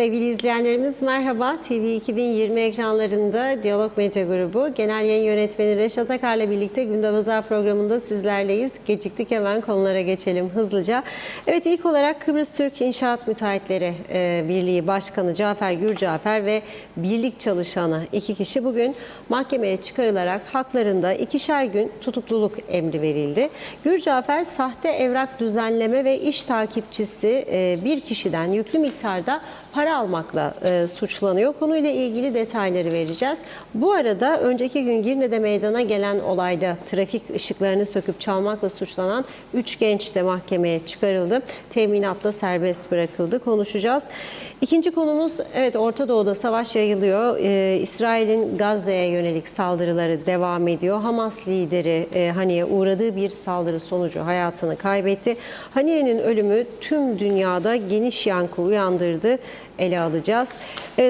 Sevgili izleyenlerimiz merhaba. TV 2020 ekranlarında Diyalog Medya Grubu Genel Yayın Yönetmeni Reşat Akar'la birlikte Gündem Özel programında sizlerleyiz. Geciktik, hemen konulara geçelim hızlıca. Evet, ilk olarak Kıbrıs Türk İnşaat Müteahhitleri Birliği Başkanı Cafer Gürcafer ve birlik çalışanı 2 kişi bugün mahkemeye çıkarılarak haklarında 2'şer gün tutukluluk emri verildi. Gürcafer sahte evrak düzenleme ve iş takipçisi bir kişiden yüklü miktarda para almakla suçlanıyor. Konuyla ilgili detayları vereceğiz. Bu arada önceki gün Girne'de meydana gelen olayda trafik ışıklarını söküp çalmakla suçlanan 3 genç de mahkemeye çıkarıldı. Teminatla serbest bırakıldı. Konuşacağız. İkinci konumuz, evet, Orta Doğu'da savaş yayılıyor. İsrail'in Gazze'ye yönelik saldırıları devam ediyor. Hamas lideri Haniye uğradığı bir saldırı sonucu hayatını kaybetti. Haniye'nin ölümü tüm dünyada geniş yankı uyandırdı. Ele alacağız.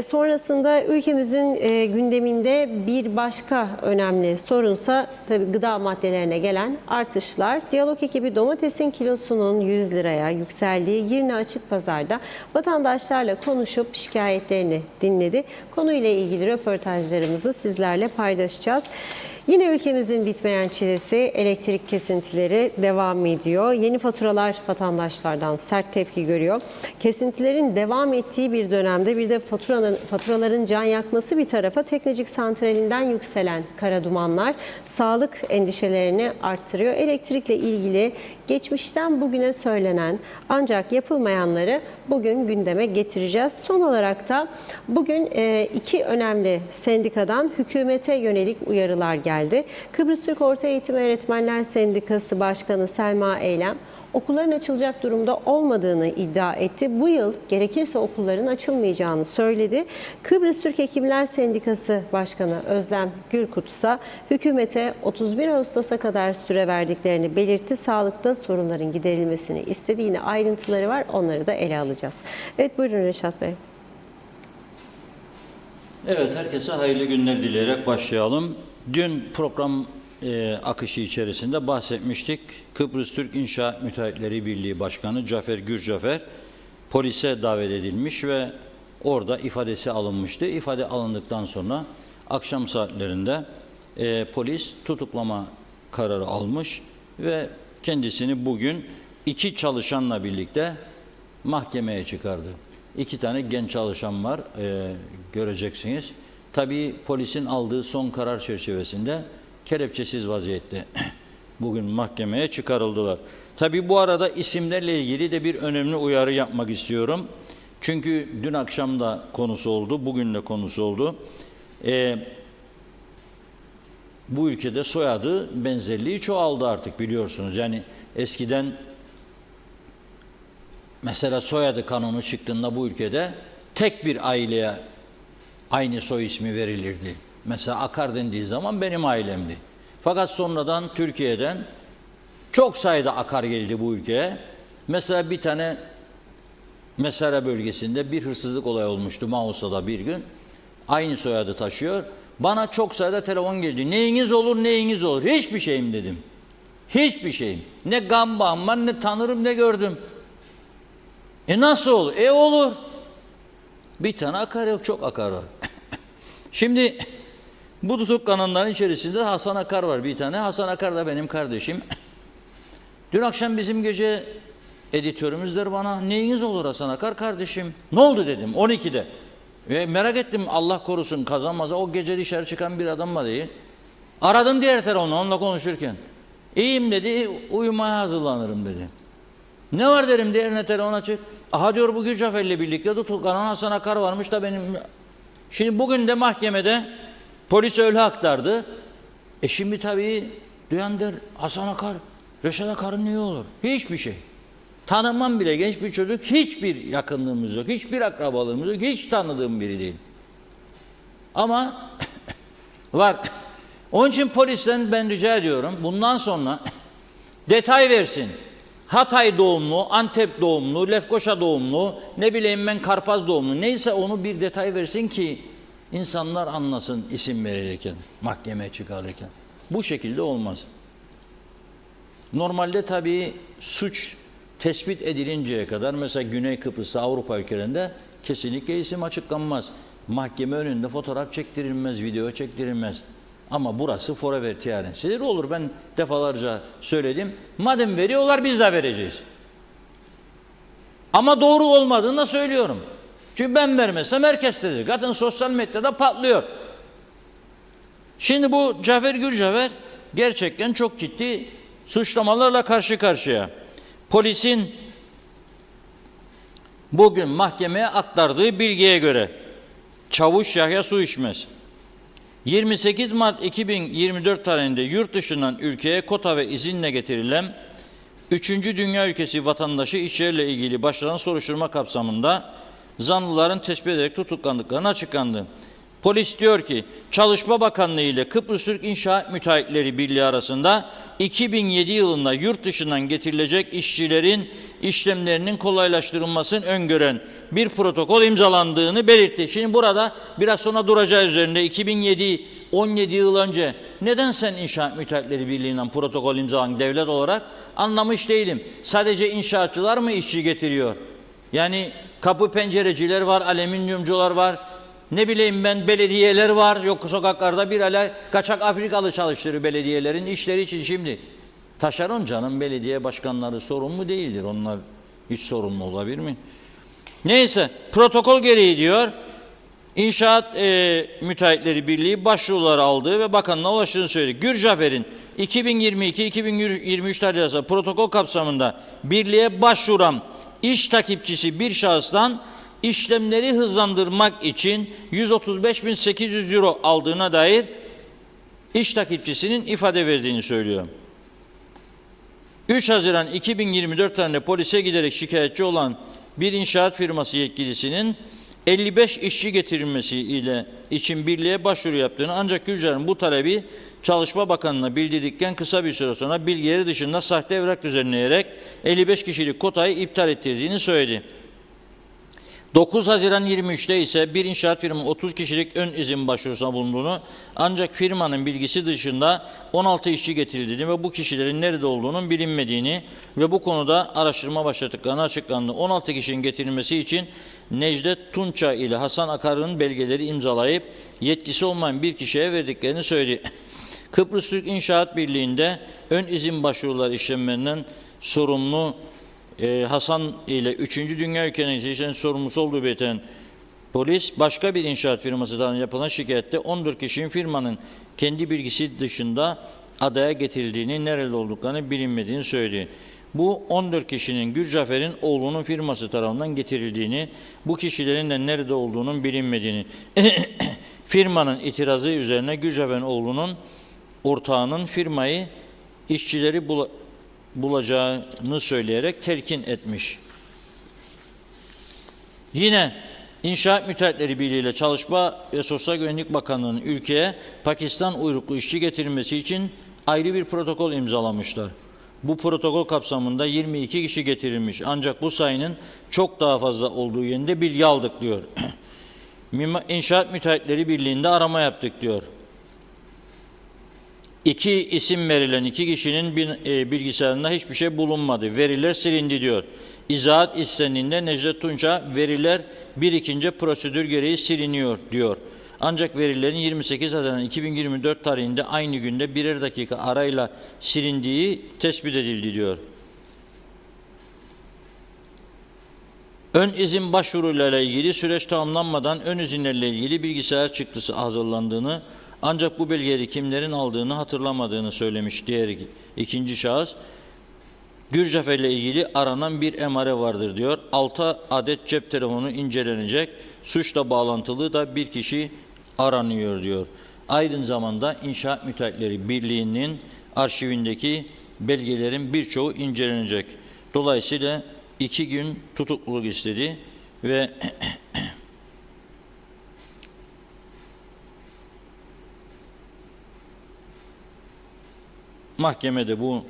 Sonrasında ülkemizin gündeminde bir başka önemli sorunsa tabii gıda maddelerine gelen artışlar. Diyalog ekibi domatesin kilosunun 100 liraya yükseldiği Girne Açık Pazar'da vatandaşlarla konuşup şikayetlerini dinledi. Konuyla ilgili röportajlarımızı sizlerle paylaşacağız. Yine ülkemizin bitmeyen çilesi, elektrik kesintileri devam ediyor. Yeni faturalar vatandaşlardan sert tepki görüyor. Kesintilerin devam ettiği bir dönemde bir de faturaların can yakması bir tarafa, Teknecik Santrali'nden yükselen kara dumanlar sağlık endişelerini arttırıyor. Elektrikle ilgili geçmişten bugüne söylenen ancak yapılmayanları bugün gündeme getireceğiz. Son olarak da bugün 2 önemli sendikadan hükümete yönelik uyarılar geldi. Kıbrıs Türk Ortaeğitim Öğretmenler Sendikası Başkanı Selma Eylem, okulların açılacak durumda olmadığını iddia etti. Bu yıl gerekirse okulların açılmayacağını söyledi. Kıbrıs Türk Hekimler Sendikası Başkanı Özlem Gürkut ise hükümete 31 Ağustos'a kadar süre verdiklerini belirtti. Sağlıkta sorunların giderilmesini istedi. Yine ayrıntıları var, onları da ele alacağız. Evet, buyurun Reşat Bey. Evet, herkese hayırlı günler dileyerek başlayalım. Dün program akışı içerisinde bahsetmiştik. Kıbrıs Türk İnşaat Müteahhitleri Birliği Başkanı Cafer Gürcafer polise davet edilmiş ve orada ifadesi alınmıştı. İfade alındıktan sonra akşam saatlerinde polis tutuklama kararı almış ve kendisini bugün 2 çalışanla birlikte mahkemeye çıkardı. 2 tane genç çalışan var, göreceksiniz. Tabii polisin aldığı son karar çerçevesinde kelepçesiz vaziyette bugün mahkemeye çıkarıldılar. Tabii bu arada isimlerle ilgili de bir önemli uyarı yapmak istiyorum. Çünkü dün akşam da konusu oldu, bugün de konusu oldu. Bu ülkede soyadı benzerliği çoğaldı artık, biliyorsunuz. Yani eskiden mesela soyadı kanunu çıktığında bu ülkede tek bir aileye aynı soy ismi verilirdi. Mesela Akar dendiği zaman benim ailemdi. Fakat sonradan Türkiye'den çok sayıda Akar geldi bu ülkeye. Mesela bir tane Mesere bölgesinde bir hırsızlık olayı olmuştu Mausa'da bir gün. Aynı soyadı taşıyor. Bana çok sayıda telefon geldi. Neyiniz olur, neyiniz olur? Hiçbir şeyim dedim. Hiçbir şeyim. Ne gambam var, ne tanırım, ne gördüm. Nasıl olur? Olur. Bir tane Akar yok, çok Akar var. Şimdi bu tutuklananların içerisinde Hasan Akar var bir tane. Hasan Akar da benim kardeşim. Dün akşam bizim gece editörümüz der bana, neyiniz olur Hasan Akar kardeşim? Ne oldu dedim 12'de. Ve merak ettim, Allah korusun kazanmaz. O gece dışarı çıkan bir adam mı diye. Aradım diğer telefonla, onunla konuşurken. İyiyim dedi, uyumaya hazırlanırım dedi. Ne var derim, diğerine telefon açık. Aha diyor, bu Gürcafer'le birlikte tutuklanan Hasan Akar varmış da benim. Şimdi bugün de mahkemede polis öyle aktardı. Şimdi tabii duyan der, Hasan Akar, Reşat Akar'ın niye olur? Hiçbir şey. Tanımam bile, genç bir çocuk, hiçbir yakınlığımız yok, hiçbir akrabalığımız yok, hiç tanıdığım biri değil. Ama var. Onun için polisten ben rica ediyorum, bundan sonra detay versin. Hatay doğumlu, Antep doğumlu, Lefkoşa doğumlu, ne bileyim ben Karpaz doğumlu, neyse onu bir detay versin ki insanlar anlasın isim verirken, mahkemeye çıkarırken. Bu şekilde olmaz. Normalde tabii suç tespit edilinceye kadar mesela Güney Kıbrıs'ta, Avrupa ülkelerinde kesinlikle isim açıklanmaz. Mahkeme önünde fotoğraf çektirilmez, video çektirilmez. Ama burası forever tiyarensidir olur. Ben defalarca söyledim. Madem veriyorlar biz de vereceğiz. Ama doğru olmadığını da söylüyorum. Çünkü ben vermesem herkes dedi. Zaten sosyal medyada patlıyor. Şimdi bu Cafer Gürcafer gerçekten çok ciddi suçlamalarla karşı karşıya. Polisin bugün mahkemeye aktardığı bilgiye göre Çavuş Yahya Su İçmez 28 Mart 2024 tarihinde yurt dışından ülkeye kota ve izinle getirilen 3. Dünya ülkesi vatandaşı işçilerle ilgili başlanan soruşturma kapsamında zanlıların tespit ederek tutuklandıklarını açıklandı. Polis diyor ki Çalışma Bakanlığı ile Kıbrıs Türk İnşaat Müteahhitleri Birliği arasında 2007 yılında yurt dışından getirilecek işçilerin işlemlerinin kolaylaştırılmasını öngören bir protokol imzalandığını belirtti. Şimdi burada biraz sonra duracağı üzerinde 2007 17 yıl önce neden sen İnşaat Müteahhitleri Birliği'nden protokol imzalan devlet olarak anlamış değilim. Sadece inşaatçılar mı işçi getiriyor? Yani kapı pencereciler var, alüminyumcular var. Ne bileyim ben belediyeler var. Yok sokaklarda bir ala kaçak Afrikalı çalıştırır belediyelerin işleri için şimdi. Taşeron canım belediye başkanları sorumlu değildir. Onlar hiç sorumlu olabilir mi? Neyse protokol gereği diyor. İnşaat Müteahhitleri Birliği başvuruları aldığı ve bakanlığa ulaştığını söyledi. Gürcafer'in 2022-2023 tarihleri arasında protokol kapsamında birliğe başvuran iş takipçisi bir şahıstan işlemleri hızlandırmak için 135.800 euro aldığına dair iş takipçisinin ifade verdiğini söylüyor. 3 Haziran 2024 tarihinde polise giderek şikayetçi olan bir inşaat firması yetkilisinin 55 işçi getirilmesi için birliğe başvuru yaptığını ancak Gürcafer'in bu talebi Çalışma Bakanlığı'na bildirdikten kısa bir süre sonra bilgileri dışında sahte evrak düzenleyerek 55 kişilik kotayı iptal ettirdiğini söyledi. 9 Haziran 23'te ise bir inşaat firmanın 30 kişilik ön izin başvurusuna bulunduğunu ancak firmanın bilgisi dışında 16 işçi getirildiğini ve bu kişilerin nerede olduğunun bilinmediğini ve bu konuda araştırma başlattıklarını açıklandı. 16 kişinin getirilmesi için Necdet Tunça ile Hasan Akar'ın belgeleri imzalayıp yetkisi olmayan bir kişiye verdiklerini söyledi. Kıbrıs Türk İnşaat Birliği'nde ön izin başvuruları işlemlerinden sorumlu Hasan ile 3. Dünya ülkelerinin sorumlusu olduğu belirten polis başka bir inşaat firması tarafından yapılan şikayette 14 kişinin firmanın kendi bilgisi dışında adaya getirildiğini, nerede olduklarını bilinmediğini söyledi. Bu 14 kişinin Gürcafer'in oğlunun firması tarafından getirildiğini, bu kişilerin de nerede olduğunun bilinmediğini, firmanın itirazı üzerine Gürcafer'in oğlunun ortağının firmayı işçileri bulacağını söyleyerek telkin etmiş. Yine İnşaat Müteahhitleri Birliği ile Çalışma ve Sosyal Güvenlik Bakanlığı'nın ülkeye Pakistan uyruklu işçi getirilmesi için ayrı bir protokol imzalamışlar. Bu protokol kapsamında 22 kişi getirilmiş. Ancak bu sayının çok daha fazla olduğu yönünde bilgi aldık diyor. İnşaat Müteahhitleri Birliği'nde arama yaptık diyor. 2 isim verilen 2 kişinin bilgisayarında hiçbir şey bulunmadı. Veriler silindi diyor. İzahat istendiğinde Necdet Tunça veriler birikince prosedür gereği siliniyor diyor. Ancak verilerin 28 Haziran 2024 tarihinde aynı günde birer dakika arayla silindiği tespit edildi diyor. Ön izin başvuruyla ilgili süreç tamamlanmadan ön izinlerle ilgili bilgisayar çıktısı hazırlandığını ancak bu belgeleri kimlerin aldığını hatırlamadığını söylemiş diğer ikinci şahıs. Gürcafer ile ilgili aranan bir emare vardır diyor. 6 adet cep telefonu incelenecek. Suçla bağlantılı da bir kişi aranıyor diyor. Aynı zamanda İnşaat Müteahhitleri Birliği'nin arşivindeki belgelerin birçoğu incelenecek. Dolayısıyla 2 gün tutukluluk istedi ve mahkemede bu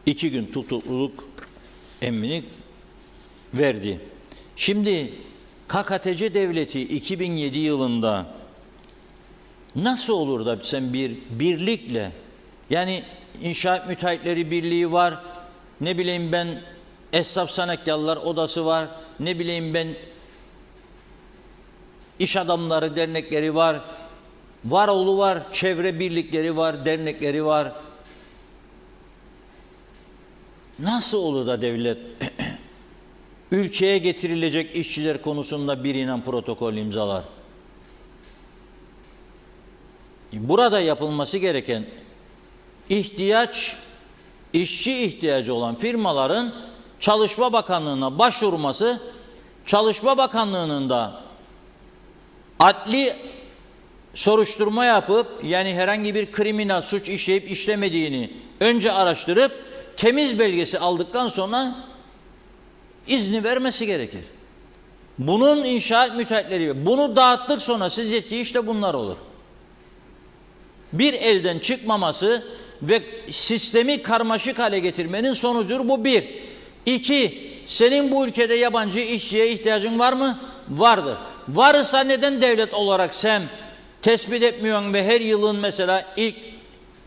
2 gün tutukluluk emrini verdi. Şimdi KKTC Devleti 2007 yılında nasıl olur da sen bir birlikle, yani İnşaat Müteahhitleri Birliği var, ne bileyim ben Esnaf Sanatkarlar Odası var, ne bileyim ben İş adamları dernekleri var. Varoğlu var, çevre birlikleri var, dernekleri var. Nasıl olur da devlet ülkeye getirilecek işçiler konusunda biriyle protokol imzalar? Burada yapılması gereken işçi ihtiyacı olan firmaların Çalışma Bakanlığı'na başvurması, Çalışma Bakanlığı'nın da adli soruşturma yapıp, yani herhangi bir kriminal suç işleyip işlemediğini önce araştırıp temiz belgesi aldıktan sonra izni vermesi gerekir. Bunun inşaat müteahhitleri, bunu dağıttık sonra siz ettiği işte bunlar olur. Bir elden çıkmaması ve sistemi karmaşık hale getirmenin sonucudur bu bir. İki, senin bu ülkede yabancı işçiye ihtiyacın var mı? Vardır. Varsa neden devlet olarak sen tespit etmiyorsun ve her yılın mesela ilk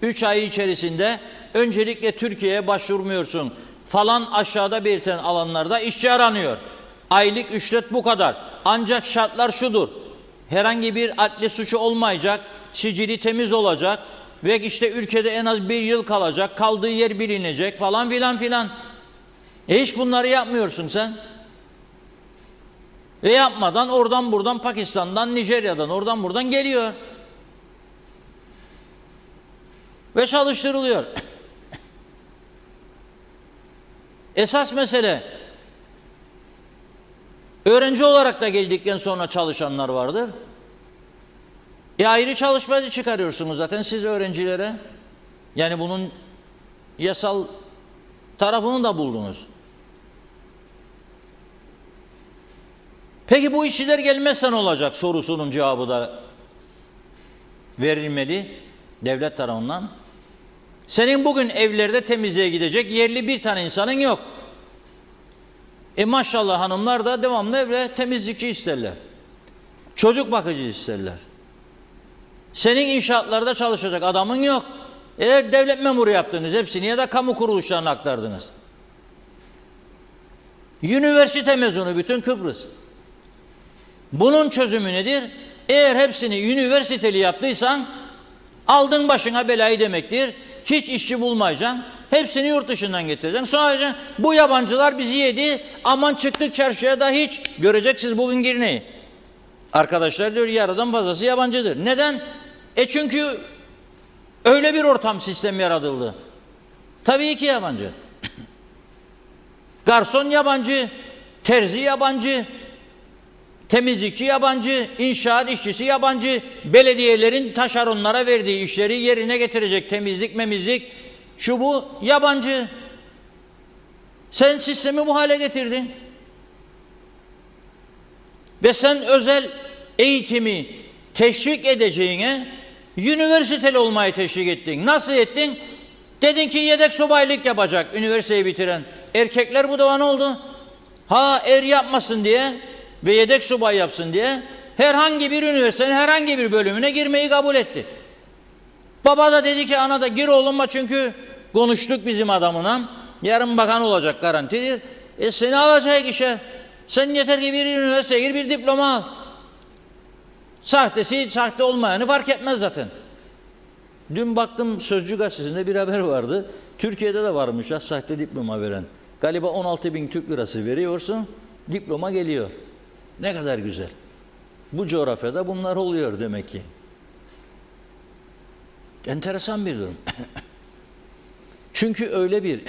3 ay içerisinde öncelikle Türkiye'ye başvurmuyorsun? Falan aşağıda belirtilen alanlarda işçi aranıyor. Aylık ücret bu kadar. Ancak şartlar şudur. Herhangi bir adli suçu olmayacak, sicili temiz olacak ve işte ülkede en az 1 yıl kalacak, kaldığı yer bilinecek falan filan filan. Hiç bunları yapmıyorsun sen. Ve yapmadan oradan buradan Pakistan'dan, Nijerya'dan oradan buradan geliyor. Ve çalıştırılıyor. Esas mesele, öğrenci olarak da geldikten sonra çalışanlar vardır. Ayrı çalışmacı çıkarıyorsunuz zaten siz öğrencilere. Yani bunun yasal tarafını da buldunuz. Peki bu işçiler gelmezse ne olacak sorusunun cevabı da verilmeli devlet tarafından. Senin bugün evlerde temizliğe gidecek yerli bir tane insanın yok. Maşallah hanımlar da devamlı evde temizlikçi isterler. Çocuk bakıcı isterler. Senin inşaatlarda çalışacak adamın yok. Eğer devlet memuru yaptınız hepsini ya da kamu kuruluşlarına aktardınız. Üniversite mezunu bütün Kıbrıs. Bunun çözümü nedir? Eğer hepsini üniversiteli yaptıysan aldın başına belayı demektir. Hiç işçi bulmayacaksın. Hepsini yurt dışından getireceksin. Sonra bu yabancılar bizi yedi. Aman çıktık çarşıya da hiç. Göreceksiniz bugün Girne'yi. Arkadaşlar diyor yarıdan fazlası yabancıdır. Neden? Çünkü öyle bir ortam sistem yaratıldı. Tabii ki yabancı. Garson yabancı, terzi yabancı, temizlikçi yabancı, inşaat işçisi yabancı, belediyelerin taşeronlara verdiği işleri yerine getirecek temizlik, memizlik, şu bu yabancı. Sen sistemi bu hale getirdin. Ve sen özel eğitimi teşvik edeceğine üniversiteli olmayı teşvik ettin. Nasıl ettin? Dedin ki yedek subaylık yapacak üniversiteyi bitiren. Erkekler bu defa ne oldu? Er yapmasın diye ve yedek subay yapsın diye herhangi bir üniversitenin herhangi bir bölümüne girmeyi kabul etti. Baba da dedi ki ana da gir oğlum çünkü konuştuk bizim adamına. Yarın bakan olacak garantidir. Seni alacak işe. Sen yeter ki bir üniversiteye gir bir diploma al. Sahtesi sahte olmayanı fark etmez zaten. Dün baktım Sözcü gazetesinde bir haber vardı. Türkiye'de de varmış ya sahte diploma veren. Galiba 16.000 Türk lirası veriyorsun, diploma geliyor. Ne kadar güzel. Bu coğrafyada bunlar oluyor demek ki. Enteresan bir durum. Çünkü öyle bir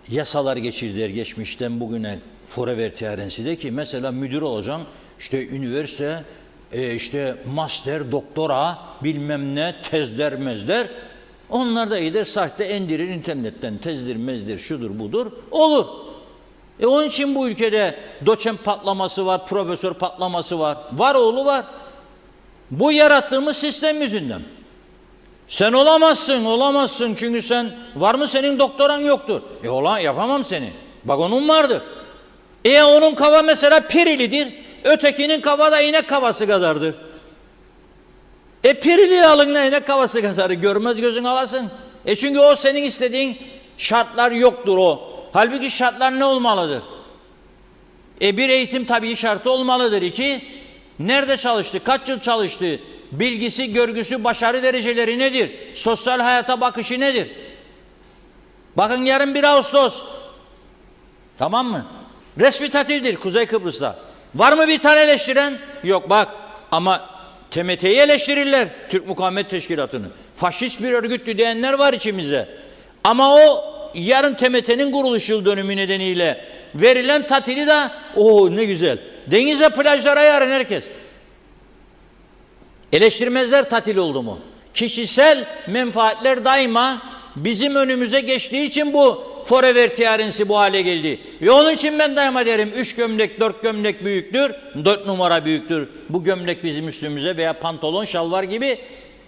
yasalar geçirdiler geçmişten bugüne forever tiyarensi ki mesela müdür olacaksın, işte üniversite, işte master, doktora, bilmem ne, tezler, mezler. Onlar da iyidir, sahte endirir internetten, tezdir, mezdir, şudur, budur, olur. Onun için bu ülkede doçent patlaması var, profesör patlaması var. Var oğlu var. Bu yarattığımız sistem yüzünden. Sen olamazsın çünkü sen, var mı senin doktoran yoktur. Yapamam seni. Bak onun vardır. Onun kafa mesela pirilidir, ötekinin kafa da inek kafası kadardır. Pirili alın inek kafası kadar görmez gözün alasın. Çünkü o senin istediğin şartlar yoktur o. Halbuki şartlar ne olmalıdır? Bir eğitim tabii şartı olmalıdır. 2, nerede çalıştı, kaç yıl çalıştı, bilgisi, görgüsü, başarı dereceleri nedir, sosyal hayata bakışı nedir? Bakın yarın 1 Ağustos. Tamam mı? Resmi tatildir Kuzey Kıbrıs'ta. Var mı bir tane eleştiren? Yok bak ama TMT'yi eleştirirler, Türk Mukavemet Teşkilatı'nı. Faşist bir örgüttü diyenler var içimizde. Ama o yarın TMT'nin kuruluş yıl dönümü nedeniyle verilen tatili de ne güzel. Denize, plajlara yarın herkes. Eleştirmezler tatil oldu mu? Kişisel menfaatler daima bizim önümüze geçtiği için bu forever tiyarensi bu hale geldi. Ve onun için ben daima derim 3 gömlek 4 gömlek büyüktür, 4 numara büyüktür. Bu gömlek bizim üstümüze veya pantolon, şalvar gibi.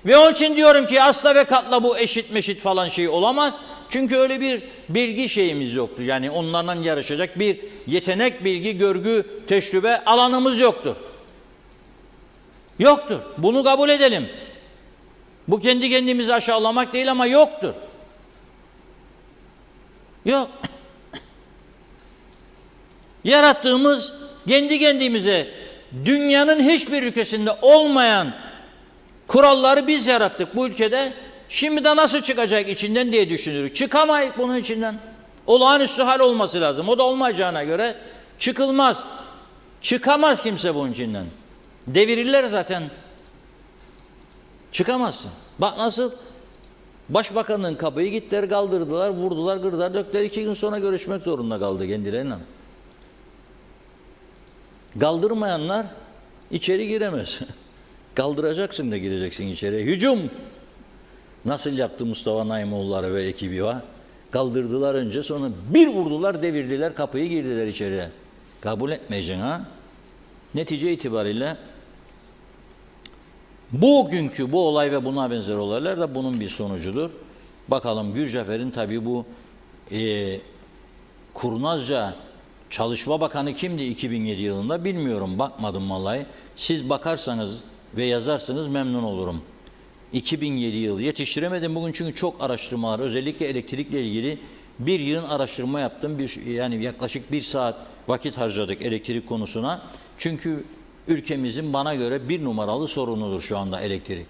Ve onun için diyorum ki asla ve katla bu eşit meşit falan şey olamaz. Çünkü öyle bir bilgi şeyimiz yoktu. Yani onlarla yarışacak bir yetenek, bilgi, görgü, tecrübe alanımız yoktur. Yoktur. Bunu kabul edelim. Bu kendi kendimizi aşağılamak değil ama yoktur. Yok. Yarattığımız kendi kendimize dünyanın hiçbir ülkesinde olmayan kuralları biz yarattık bu ülkede. Şimdi de nasıl çıkacak içinden diye düşünürük. Çıkamayız bunun içinden. Olağanüstü hal olması lazım. O da olmayacağına göre çıkılmaz. Çıkamaz kimse bunun içinden. Devirirler zaten. Çıkamazsın. Bak nasıl başbakanın kapıyı gittiler, kaldırdılar, vurdular, kırdılar, döktüler. 2 gün sonra görüşmek zorunda kaldı kendilerine. Kaldırmayanlar içeri giremez. Kaldıracaksın da gireceksin içeriye. Hücum! Nasıl yaptı Mustafa Naimoğulları ve ekibi var? Kaldırdılar önce, sonra bir vurdular, devirdiler, kapıyı girdiler içeriye. Kabul etmeyeceksin ha? Netice itibariyle bugünkü bu olay ve buna benzer olaylar da bunun bir sonucudur. Bakalım Gürcafer'in tabii bu kurnazca Çalışma Bakanı kimdi 2007 yılında bilmiyorum, bakmadım vallahi. Siz bakarsanız ve yazarsanız memnun olurum. 2007 yılı yetiştiremedim bugün çünkü çok araştırmalar, özellikle elektrikle ilgili bir yığın araştırma yaptım. Yani yaklaşık 1 saat vakit harcadık elektrik konusuna. Çünkü ülkemizin bana göre 1 numaralı sorunudur şu anda elektrik.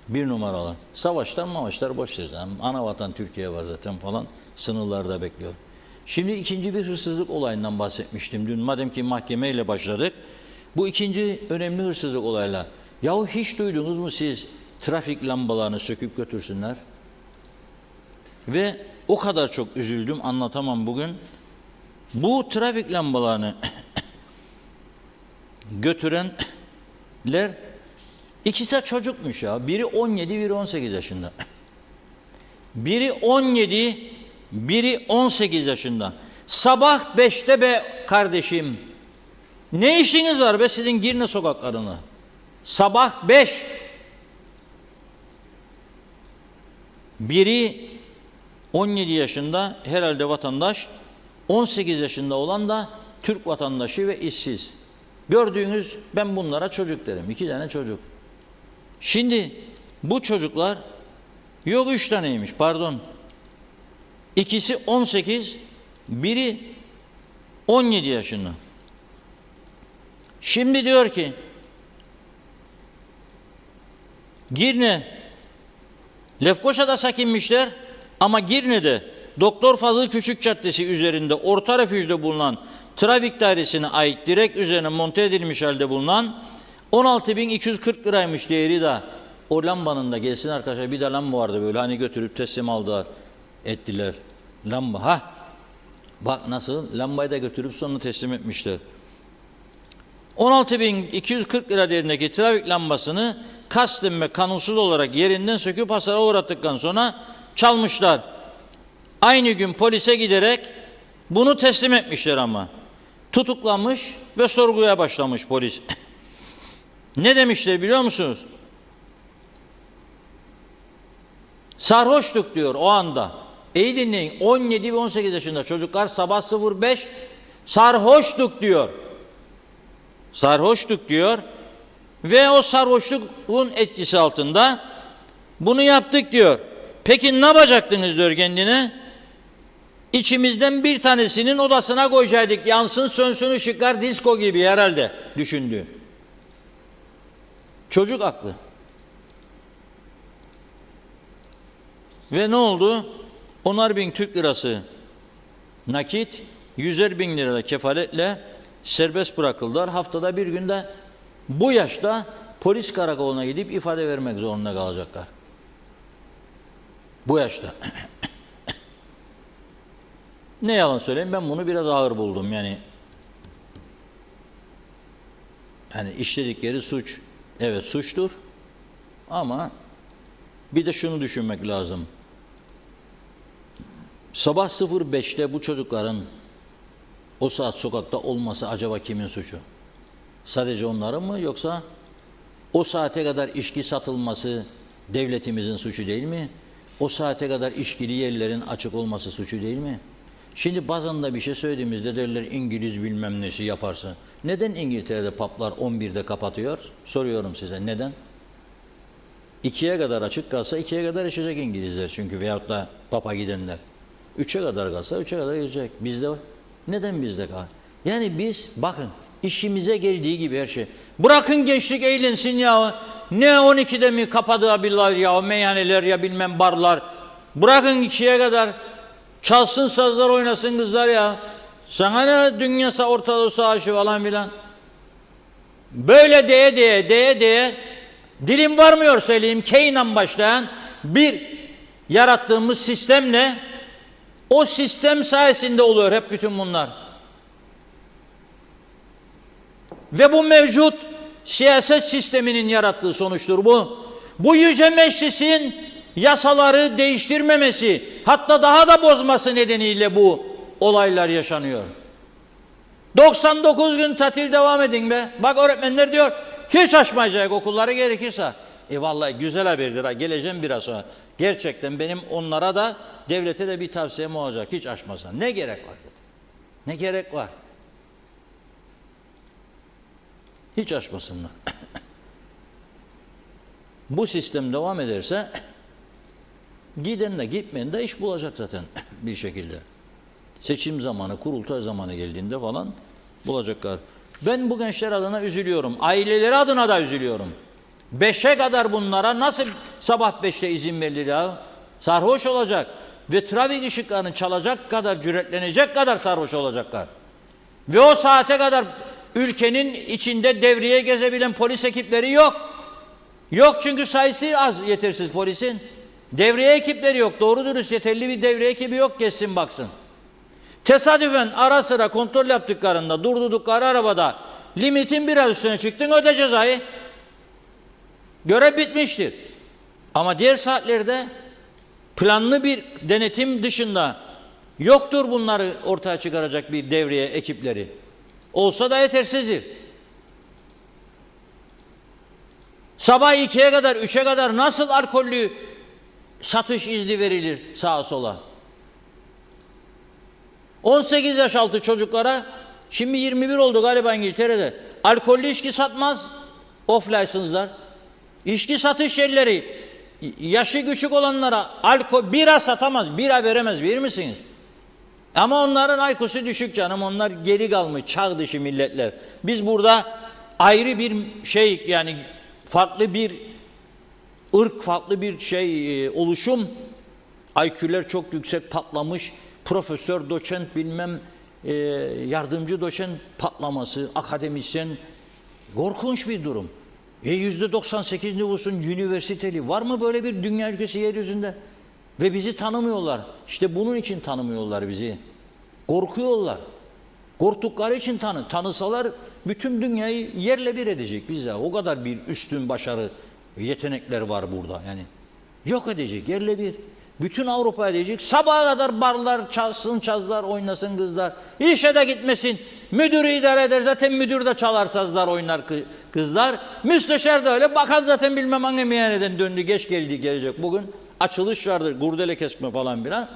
1 numaralı. Savaşlar boş ver. Ana vatan Türkiye var zaten falan. Sınırlarda bekliyor. Şimdi ikinci bir hırsızlık olayından bahsetmiştim. Dün madem ki mahkemeyle başladık. Bu ikinci önemli hırsızlık olayla. Yahu hiç duydunuz mu siz trafik lambalarını söküp götürsünler? Ve o kadar çok üzüldüm, anlatamam bugün. Bu trafik lambalarını götürenler ikisi de çocukmuş ya. Biri 17, biri 18 yaşında. Biri 17, biri 18 yaşında. Sabah 5'te be kardeşim. Ne işiniz var be sizin Girne sokaklarına? Sabah 5. Biri 17 yaşında herhalde vatandaş, 18 yaşında olan da Türk vatandaşı ve işsiz. Gördüğünüz, ben bunlara çocuk derim. 2 tane çocuk. Şimdi bu çocuklar, yok 3 taneymiş pardon. İkisi 18, biri 17 yaşında. Şimdi diyor ki Girne, Lefkoşa'da sakinmişler ama Girne'de Doktor Fazıl Küçük Caddesi üzerinde orta refüjde bulunan trafik dairesine ait direkt üzerine monte edilmiş halde bulunan 16.240 liraymış değeri de. O lambanın da gelsin arkadaşlar, bir de lamba vardı böyle hani götürüp teslim aldılar ettiler. Lamba ha bak nasıl lambayı da götürüp sonra teslim etmişler. 16.240 lira değerindeki trafik lambasını kasten ve kanunsuz olarak yerinden söküp hasara uğrattıktan sonra çalmışlar. Aynı gün polise giderek bunu teslim etmişler ama. Tutuklanmış ve sorguya başlamış polis. Ne demişler biliyor musunuz? Sarhoştuk diyor o anda. İyi dinleyin, 17 ve 18 yaşında çocuklar sabah 05 sarhoştuk diyor. Sarhoştuk diyor ve o sarhoşluğun etkisi altında bunu yaptık diyor. Peki ne yapacaktınız diyor kendine? İçimizden bir tanesinin odasına koyacaktık. Yansın sönsün ışıklar disko gibi herhalde düşündü. Çocuk aklı. Ve ne oldu? 10.000 Türk lirası nakit, 100.000 lira kefaletle serbest bırakıldılar. Haftada bir günde bu yaşta polis karakoluna gidip ifade vermek zorunda kalacaklar. Bu yaşta. Ne yalan söyleyeyim, ben bunu biraz ağır buldum. Yani işledikleri suç, evet suçtur, ama bir de şunu düşünmek lazım. Sabah 05'te bu çocukların o saat sokakta olması acaba kimin suçu? Sadece onların mı, yoksa o saate kadar içki satılması devletimizin suçu değil mi? O saate kadar içkili yerlerin açık olması suçu değil mi? Şimdi bazen de bir şey söylediğimizde derler İngiliz bilmem nesi yaparsın. Neden İngiltere'de publar 11'de kapatıyor? Soruyorum size, neden? 2'ye kadar açık kalsa 2'ye kadar içecek İngilizler çünkü, veyahut da pub'a gidenler. 3'e kadar kalsa 3'e kadar içecek. Bizde var. Neden bizde kal? Yani biz bakın işimize geldiği gibi her şey. Bırakın gençlik eğlensin ya. Ne 12'de mi kapatabilirler ya meyhaneler ya bilmem barlar. Bırakın 2'ye kadar. Çalsın sazlar, oynasın kızlar ya. Sana ne dünyası Orta Savaşı falan filan. Böyle diye dilim varmıyor söyleyeyim. K'yle başlayan bir yarattığımız sistemle, o sistem sayesinde oluyor hep bütün bunlar. Ve bu mevcut siyaset sisteminin yarattığı sonuçtur bu. Bu yüce meclisin yasaları değiştirmemesi, hatta daha da bozması nedeniyle bu olaylar yaşanıyor. 99 gün tatil devam edin be. Bak öğretmenler diyor hiç açmayacak okulları gerekirse. Vallahi güzel haberdir ha, geleceğim biraz sonra. Gerçekten benim onlara da devlete de bir tavsiyem olacak, hiç açmasan. Ne gerek var dedi. Ne gerek var? Hiç açmasınlar. Bu sistem devam ederse giden de gitmeyen de iş bulacak zaten bir şekilde. Seçim zamanı, kurultay zamanı geldiğinde falan bulacaklar. Ben bu gençler adına üzülüyorum. Aileleri adına da üzülüyorum. 5'e kadar bunlara nasıl sabah 5'te izin verilir ya? Sarhoş olacak ve trafik ışıklarını çalacak kadar, cüretlenecek kadar sarhoş olacaklar. Ve o saate kadar ülkenin içinde devriye gezebilen polis ekipleri yok. Yok çünkü sayısı az, yetersiz polisin. Devriye ekipleri yok. Doğru dürüst yeterli bir devriye ekibi yok, geçsin baksın. Tesadüfen ara sıra kontrol yaptıklarında, durdurdukları arabada limitin biraz üstüne çıktın, öde cezayı. Görev bitmiştir. Ama diğer saatlerde planlı bir denetim dışında yoktur bunları ortaya çıkaracak bir devriye ekipleri. Olsa da yetersizdir. Sabah 2'ye kadar, 3'e kadar nasıl alkollü satış izni verilir sağa sola? 18 yaş altı çocuklara, şimdi 21 oldu galiba İngiltere'de, alkollü içki satmaz off-license'lar. İçki satış yerleri yaşı küçük olanlara bira satamaz, bira veremez, bilir misiniz? Ama onların IQ'su düşük canım, onlar geri kalmış çağ dışı milletler. Biz burada ayrı bir şey, yani farklı bir ırk, farklı bir şey oluşum, IQ'ler çok yüksek patlamış, profesör, doçent bilmem yardımcı doçent patlaması, akademisyen, korkunç bir durum. %98 nüfusun üniversiteli, var mı böyle bir dünya ülkesi yeryüzünde? Ve bizi tanımıyorlar. İşte bunun için tanımıyorlar bizi. Korkuyorlar. Korktukları için tanısalar bütün dünyayı yerle bir edecek bize. O kadar bir üstün başarı, yetenekler var burada. Yani yok edecek, yerle bir. Bütün Avrupa edecek. Sabaha kadar barlar çalsın, çazlar, oynasın kızlar. İşe de gitmesin. Müdürü idare eder. Zaten müdür de çalar, sazlar, oynar kızlar. Müsteşar da öyle. Bakan zaten bilmem hangi meyhaneden döndü. Geç gelecek bugün. Açılış vardır. Kurdele kesme falan filan.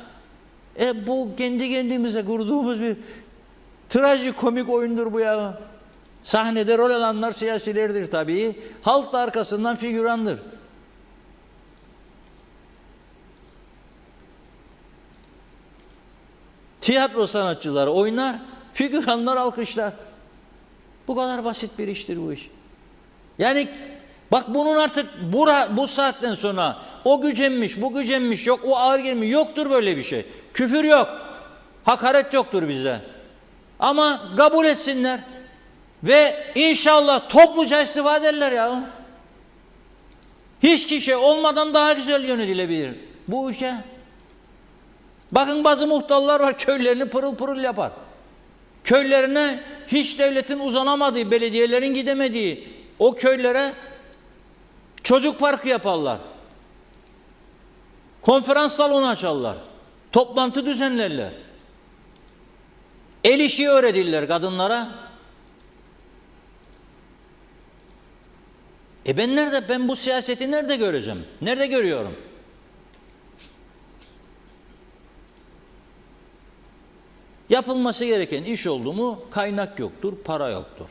Bu kendi kendimize kurduğumuz bir trajikomik oyundur bu ya. Sahnede rol alanlar siyasilerdir tabii. Halk da arkasından figürandır. Tiyatro sanatçıları oynar, figüranlar alkışlar. Bu kadar basit bir iştir bu iş. Yani bak bunun artık bu saatten sonra o gücenmiş, bu gücenmiş, yok o ağır gelmiş, yoktur böyle bir şey. Küfür yok, hakaret yoktur bizde. Ama kabul etsinler ve inşallah topluca istifa ederler ya. Hiç kişi olmadan daha güzel yönetilebilir bu ülke. Bakın bazı muhtarlar var, köylerini pırıl pırıl yapar. Köylerine hiç devletin uzanamadığı, belediyelerin gidemediği o köylere çocuk parkı yaparlar. Konferans salonu açarlar. Toplantı düzenlerler. El işi öğretirler kadınlara. Ben bu siyaseti nerede göreceğim? Nerede görüyorum? Yapılması gereken iş oldu mu kaynak yoktur, para yoktur.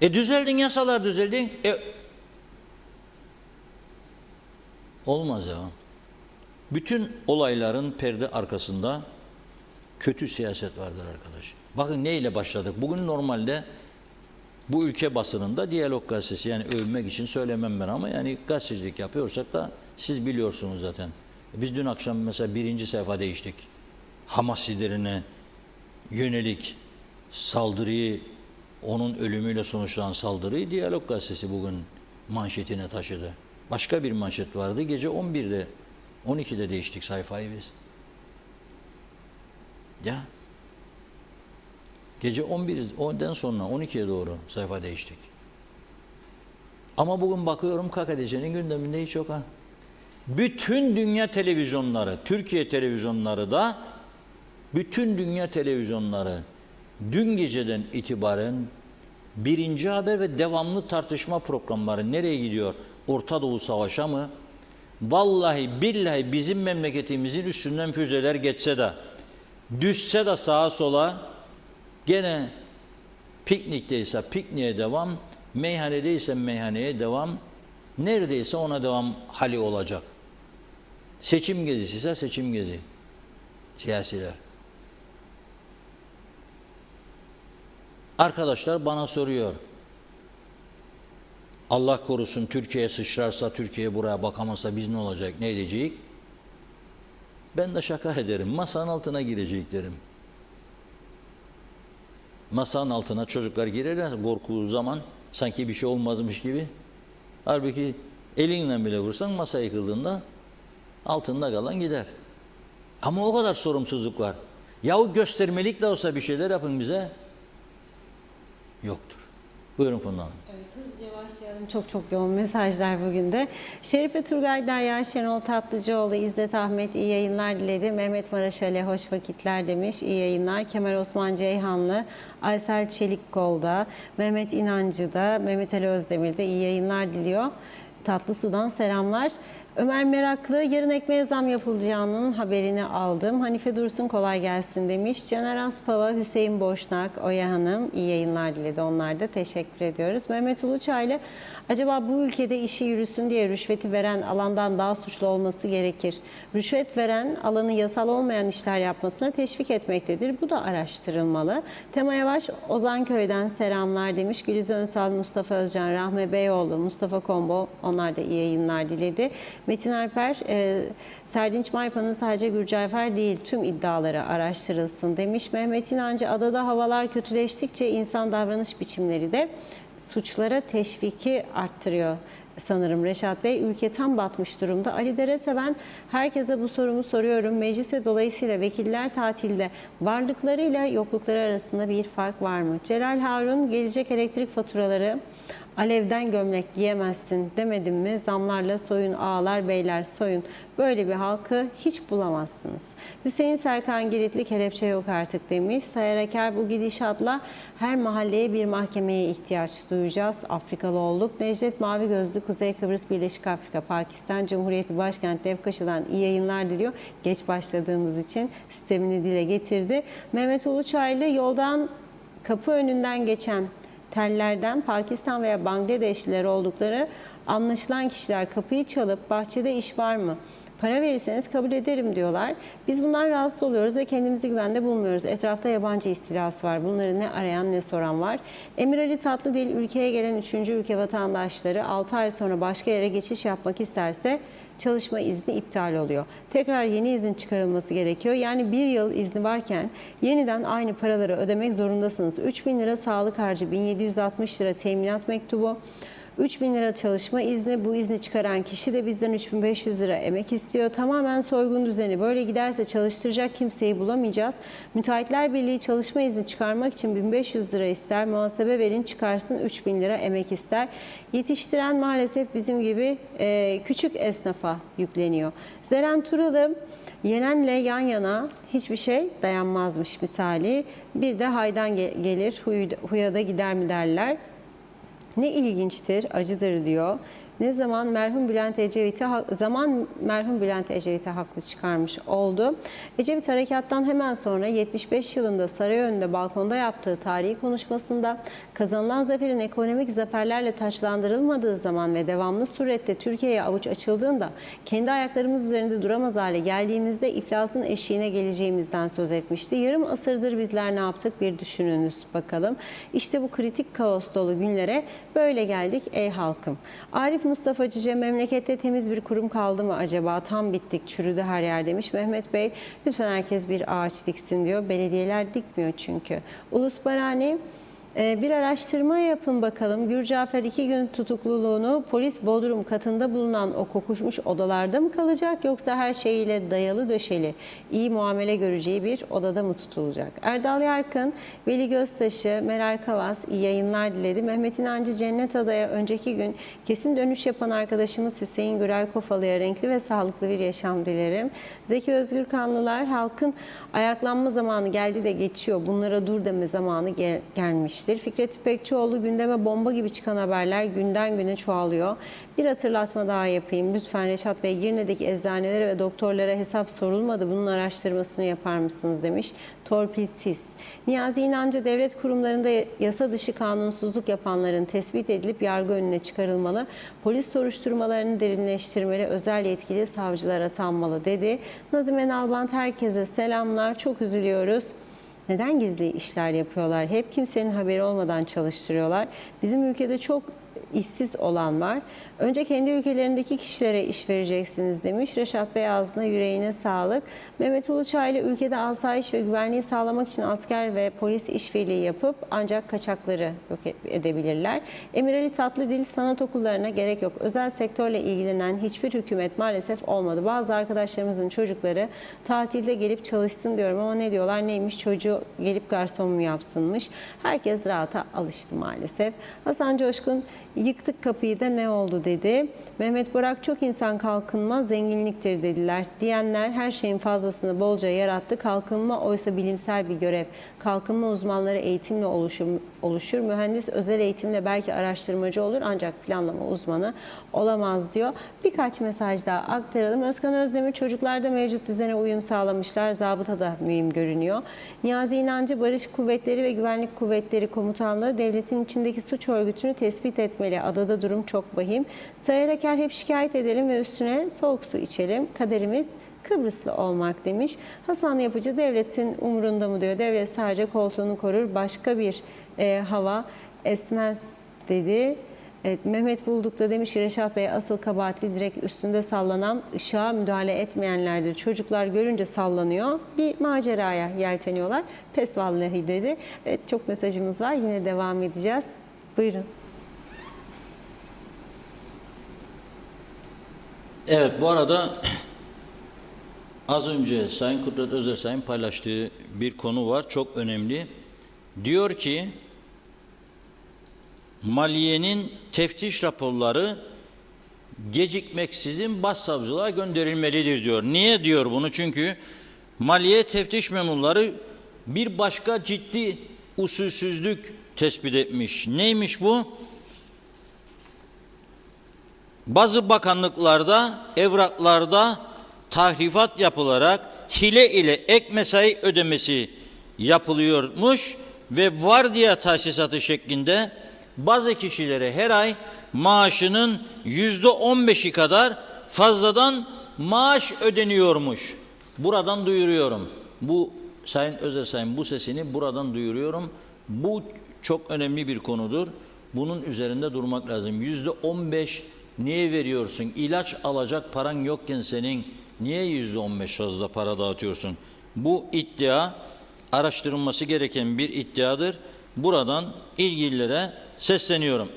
Düzeldin, yasalar düzeldi. Olmaz ya. Bütün olayların perde arkasında kötü siyaset vardır arkadaş. Bakın neyle başladık? Bugün normalde bu ülke basınında Diyalog Gazetesi, yani övmek için söylemem ben ama yani gazetecilik yapıyorsak da siz biliyorsunuz zaten. Biz dün akşam mesela 1. sayfa değiştik. Hamas liderine yönelik saldırıyı, onun ölümüyle sonuçlanan saldırıyı Diyalog Gazetesi bugün manşetine taşıdı. Başka bir manşet vardı. Gece 11'de, 12'de değiştik sayfayı biz. Ya. Gece 11'den sonra 12'ye doğru sayfa değiştik. Ama bugün bakıyorum KKTC'nin gündeminde hiç yok ha. Bütün dünya televizyonları, Türkiye televizyonları da, bütün dünya televizyonları dün geceden itibaren birinci haber ve devamlı tartışma programları nereye gidiyor? Orta Doğu Savaş'a mı? Vallahi billahi bizim memleketimizin üstünden füzeler geçse de, düşse de sağa sola, gene piknikteyse pikniğe devam, meyhanedeyse meyhaneye devam, neredeyse ona devam hali olacak. Seçim gezisi ise seçim gezi. Siyasiler. Arkadaşlar bana soruyor. Allah korusun Türkiye sıçrarsa, Türkiye buraya bakamazsa biz ne olacak, ne edecek? Ben de şaka ederim. Masanın altına girecek derim. Masanın altına çocuklar girerler korkulu zaman, sanki bir şey olmazmış gibi. Halbuki elinle bile vursan masa yıkıldığında altında kalan gider. Ama o kadar sorumsuzluk var. Yahu göstermelik de olsa bir şeyler yapın bize. Yoktur. Buyurun Funda Hanım. Evet, hızlıca başlayalım. Çok yoğun mesajlar bugün de. Şerife Turgay Derya, Şenol Tatlıcıoğlu, İzzet Ahmet iyi yayınlar diledi. Mehmet Maraşale hoş vakitler demiş. İyi yayınlar. Kemal Osman Ceyhanlı, Aysel Çelikkol'da, Mehmet İnancı da, Mehmet Ali Özdemir de iyi yayınlar diliyor. Tatlısu'dan selamlar. Ömer Meraklı, yarın ekmeğe zam yapılacağının haberini aldım. Hanife Dursun kolay gelsin demiş. Caner Aspava, Hüseyin Boşnak, Oya Hanım iyi yayınlar diledi. Onlar da teşekkür ediyoruz. Mehmet Uluçaylı, acaba bu ülkede işi yürüsün diye rüşveti veren alandan daha suçlu olması gerekir. Rüşvet veren alanı yasal olmayan işler yapmasına teşvik etmektedir. Bu da araştırılmalı. Tema Yavaş, Ozanköy'den selamlar demiş. Güliz Önsal, Mustafa Özcan, Rahme Beyoğlu, Mustafa Kombo, onlar da iyi yayınlar diledi. Metin Alper, Serdinç Maypan'ın sadece Gürcayfer değil tüm iddiaları araştırılsın demiş. Mehmet İnancı, adada havalar kötüleştikçe insan davranış biçimleri de suçlara teşviki arttırıyor sanırım Reşat Bey. Ülke tam batmış durumda. Ali Dereseven, herkese bu sorumu soruyorum. Meclise dolayısıyla vekiller tatilde, varlıklarıyla yoklukları arasında bir fark var mı? Celal Harun, gelecek elektrik faturaları alevden gömlek giyemezsin demedim mi? Zamlarla soyun ağalar beyler soyun. Böyle bir halkı hiç bulamazsınız. Hüseyin Serkan Giritli, kelepçe yok artık demiş. Sayar Aker, bu gidişatla her mahalleye bir mahkemeye ihtiyaç duyacağız. Afrikalı olduk. Necdet Mavi Gözlü, Kuzey Kıbrıs Birleşik Afrika Pakistan Cumhuriyeti Başkenti Lefkoşa'dan iyi yayınlar diliyor. Geç başladığımız için sistemini dile getirdi. Mehmet Uluçaylı, yoldan kapı önünden geçen tellerden Pakistan veya Bangladeşliler oldukları anlaşılan kişiler kapıyı çalıp bahçede iş var mı? Para verirseniz kabul ederim diyorlar. Biz bundan rahatsız oluyoruz ve kendimizi güvende bulmuyoruz. Etrafta yabancı istilası var. Bunları ne arayan ne soran var. Emir Ali Tatlıdil ülkeye gelen 3. ülke vatandaşları 6 ay sonra başka yere geçiş yapmak isterse çalışma izni iptal oluyor. Tekrar yeni izin çıkarılması gerekiyor. Yani 1 yıl izni varken yeniden aynı paraları ödemek zorundasınız. 3.000 lira sağlık harcı, 1760 lira teminat mektubu, 3.000 lira çalışma izni, bu izni çıkaran kişi de bizden 3.500 lira emek istiyor. Tamamen soygun düzeni. Böyle giderse çalıştıracak kimseyi bulamayacağız. Müteahhitler Birliği çalışma izni çıkarmak için 1.500 lira ister. Muhasebe verin çıkarsın 3.000 lira emek ister. Yetiştiren maalesef bizim gibi küçük esnafa yükleniyor. Zeren Turalı yenenle yan yana hiçbir şey dayanmazmış misali. Bir de haydan gelir, huya da gider mi derler. Ne ilginçtir, acıdır diyor. Ne zaman merhum Bülent Ecevit'i haklı çıkarmış oldu. Ecevit harekattan hemen sonra 75 yılında saray önünde balkonda yaptığı tarihi konuşmasında kazanılan zaferin ekonomik zaferlerle taçlandırılmadığı zaman ve devamlı surette Türkiye'ye avuç açıldığında kendi ayaklarımız üzerinde duramaz hale geldiğimizde iflasın eşiğine geleceğimizden söz etmişti. Yarım asırdır bizler ne yaptık bir düşününüz bakalım. İşte bu kritik kaos dolu günlere böyle geldik ey halkım. Arif Mustafa Cüce memlekette temiz bir kurum kaldı mı acaba? Tam bittik, çürüdü her yer demiş. Mehmet Bey lütfen herkes bir ağaç diksin diyor. Belediyeler dikmiyor çünkü. Ulus Barani bir araştırma yapın bakalım. Gürcafer 2 gün tutukluluğunu polis bodrum katında bulunan o kokuşmuş odalarda mı kalacak yoksa her şeyiyle dayalı döşeli iyi muamele göreceği bir odada mı tutulacak? Erdal Yarkın, Veli Göztaşı, Meral Kavas iyi yayınlar diledi. Mehmet İnancı Cennet Adaya önceki gün kesin dönüş yapan arkadaşımız Hüseyin Gürel Kofalı'ya renkli ve sağlıklı bir yaşam dilerim. Zeki Özgür Kanlılar, halkın ayaklanma zamanı geldi de geçiyor. Bunlara dur deme zamanı gelmiştir. Fikret İpekçioğlu gündeme bomba gibi çıkan haberler günden güne çoğalıyor. Bir hatırlatma daha yapayım. Lütfen Reşat Bey Girne'deki eczanelere ve doktorlara hesap sorulmadı. Bunun araştırmasını yapar mısınız demiş. Torpilsiz. Niyazi İnancı devlet kurumlarında yasa dışı kanunsuzluk yapanların tespit edilip yargı önüne çıkarılmalı. Polis soruşturmalarını derinleştirmeli. Özel yetkili savcılar atanmalı dedi. Nazime Nalbant herkese selamlar. Çok üzülüyoruz. Neden gizli işler yapıyorlar? Hep kimsenin haberi olmadan çalıştırıyorlar. Bizim ülkede çok işsiz olan var. Önce kendi ülkelerindeki kişilere iş vereceksiniz demiş. Reşat Bey ağzına yüreğine sağlık. Mehmet Uluçaylı ülkede asayiş ve güvenliği sağlamak için asker ve polis işbirliği yapıp ancak kaçakları yok edebilirler. Emir Ali Tatlıdil sanat okullarına gerek yok. Özel sektörle ilgilenen hiçbir hükümet maalesef olmadı. Bazı arkadaşlarımızın çocukları tatilde gelip çalışsın diyorum ama ne diyorlar neymiş çocuğu gelip garson mu yapsınmış. Herkes rahata alıştı maalesef. Hasan Coşkun yıktık kapıyı da ne oldu dedi. Mehmet Borak çok insan kalkınma zenginliktir dediler. Diyenler her şeyin fazlasını bolca yarattı. Kalkınma oysa bilimsel bir görev. Kalkınma uzmanları eğitimle oluşur. Mühendis özel eğitimle belki araştırmacı olur ancak planlama uzmanı olamaz diyor. Birkaç mesaj daha aktaralım. Özkan Özdemir çocuklarda mevcut düzene uyum sağlamışlar. Zabıta da mühim görünüyor. Niyazi İnancı Barış Kuvvetleri ve Güvenlik Kuvvetleri Komutanlığı devletin içindeki suç örgütünü tespit etmeli. Adada durum çok vahim. Sayar Aker hep şikayet edelim ve üstüne soğuk su içelim. Kaderimiz Kıbrıslı olmak demiş. Hasan Yapıcı devletin umurunda mı diyor. Devlet sadece koltuğunu korur. Başka bir hava esmez dedi. Evet, Mehmet Bulduk da demiş ki Reşat Bey asıl kabahatli direkt üstünde sallanan ışığa müdahale etmeyenlerdir. Çocuklar görünce sallanıyor. Bir maceraya yelteniyorlar. Pes vallahi dedi. Evet, çok mesajımız var. Yine devam edeceğiz. Buyurun. Evet, bu arada az önce Sayın Kudret Özersay'ın paylaştığı bir konu var. Çok önemli. Diyor ki Maliye'nin teftiş raporları gecikmeksizin başsavcılığa gönderilmelidir diyor. Niye diyor bunu? Çünkü Maliye teftiş memurları bir başka ciddi usulsüzlük tespit etmiş. Neymiş bu? Bazı bakanlıklarda, evraklarda tahrifat yapılarak hile ile ek mesai ödemesi yapılıyormuş ve vardiya tahsisatı şeklinde bazı kişilere her ay maaşının %15'i kadar fazladan maaş ödeniyormuş. Buradan duyuruyorum. Bu Sayın Özersay'ın bu sesini buradan duyuruyorum. Bu çok önemli bir konudur. Bunun üzerinde durmak lazım. %15 niye veriyorsun? İlaç alacak paran yokken senin niye %15 fazla para dağıtıyorsun? Bu iddia araştırılması gereken bir iddiadır. Buradan ilgililere sesleniyorum.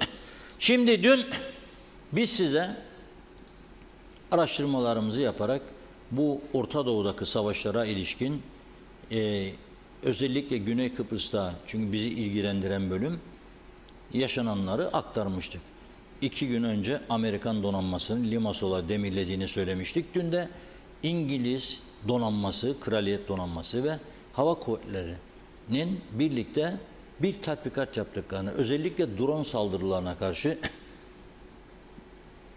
Şimdi dün biz size araştırmalarımızı yaparak bu Orta Doğu'daki savaşlara ilişkin özellikle Güney Kıbrıs'ta, çünkü bizi ilgilendiren bölüm, yaşananları aktarmıştık. 2 gün önce Amerikan donanmasının Limassol'a demirlediğini söylemiştik. Dün de İngiliz donanması, Kraliyet Donanması ve Hava Kuvvetleri'nin birlikte bir tatbikat yaptıklarını, özellikle drone saldırılarına karşı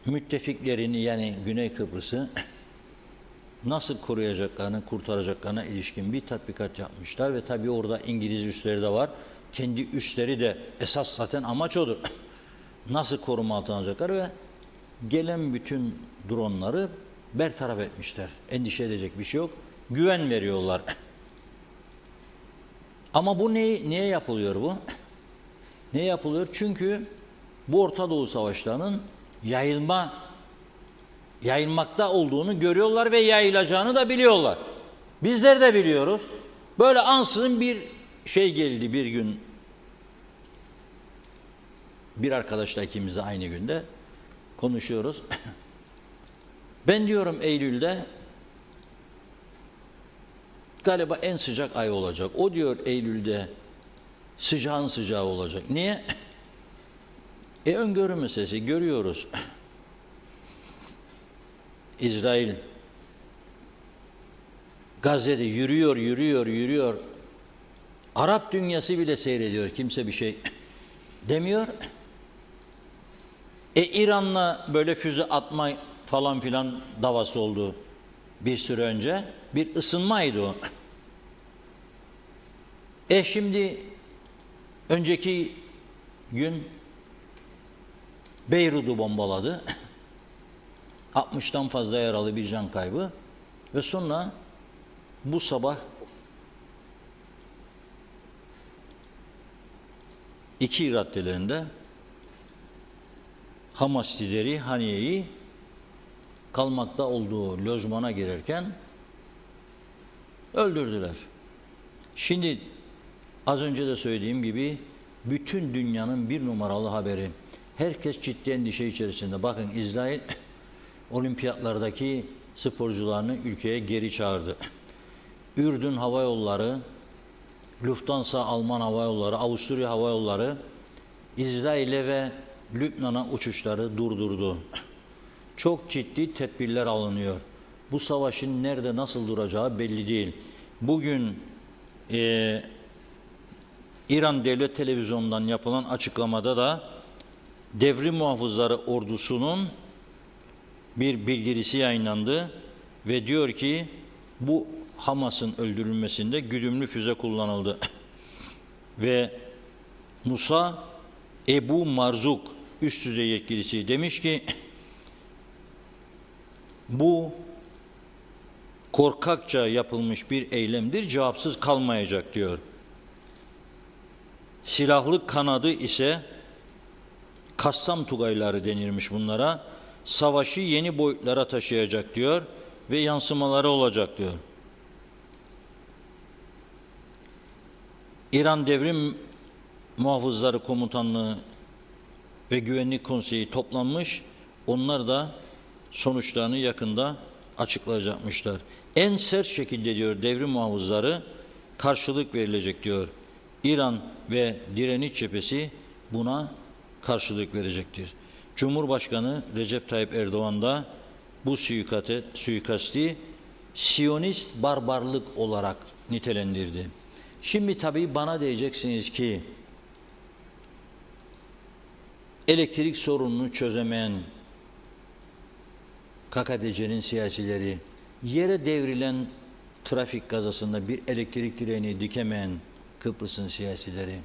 müttefiklerini, yani Güney Kıbrıs'ı nasıl koruyacaklarını, kurtaracaklarına ilişkin bir tatbikat yapmışlar ve tabii orada İngiliz üsleri de var. Kendi üsleri de esas zaten amaç odur. Nasıl koruma altına alacaklar ve gelen bütün dronları bertaraf etmişler. Endişe edecek bir şey yok. Güven veriyorlar. Ama bu niye yapılıyor bu? Niye yapılıyor? Çünkü bu Orta Doğu savaşlarının yayılmakta olduğunu görüyorlar ve yayılacağını da biliyorlar. Bizler de biliyoruz. Böyle ansızın bir şey geldi bir gün. Bir arkadaşla ikimiz de aynı günde konuşuyoruz. Ben diyorum Eylül'de galiba en sıcak ay olacak. O diyor Eylül'de sıcağın sıcağı olacak. Niye? Öngörü meselesi, görüyoruz. İsrail Gazze'de yürüyor. Arap dünyası bile seyrediyor. Kimse bir şey demiyor. İran'la böyle füze atma falan filan davası oldu bir süre önce. Bir ısınmaydı o. Şimdi önceki gün Beyrut'u bombaladı. 60'tan fazla yaralı, bir can kaybı ve sonra bu sabah 2 raddelerinde Hamas lideri Haniye'yi kalmakta olduğu lojmana girerken öldürdüler. Şimdi az önce de söylediğim gibi bütün dünyanın bir numaralı haberi. Herkes ciddi endişe içerisinde. Bakın İsrail olimpiyatlardaki sporcularını ülkeye geri çağırdı. Ürdün Hava Yolları, Lufthansa Alman Hava Yolları, Avusturya Hava Yolları İsrail'e ve Lübnan'a uçuşları durdurdu. Çok ciddi tedbirler alınıyor. Bu savaşın nerede nasıl duracağı belli değil. Bugün İran Devlet Televizyonu'ndan yapılan açıklamada da Devrim Muhafızları Ordusu'nun bir bildirisi yayınlandı ve diyor ki bu Hamas'ın öldürülmesinde güdümlü füze kullanıldı. Ve Musa Ebu Marzuk üst düzey yetkilisi demiş ki bu korkakça yapılmış bir eylemdir, cevapsız kalmayacak diyor. Silahlı kanadı ise Kassam Tugayları denirmiş bunlara. Savaşı yeni boyutlara taşıyacak diyor ve yansımaları olacak diyor. İran Devrim Muhafızları Komutanlığı ve Güvenlik Konseyi toplanmış. Onlar da sonuçlarını yakında açıklayacakmışlar. En sert şekilde diyor devrim muhafızları karşılık verilecek diyor. İran ve direniş cephesi buna karşılık verecektir. Cumhurbaşkanı Recep Tayyip Erdoğan da bu suikasti Siyonist barbarlık olarak nitelendirdi. Şimdi tabii bana diyeceksiniz ki elektrik sorununu çözemeyen KKTC'nin siyasileri, yere devrilen trafik kazasında bir elektrik direğini dikemeyen Kıbrıs'ın siyasileri,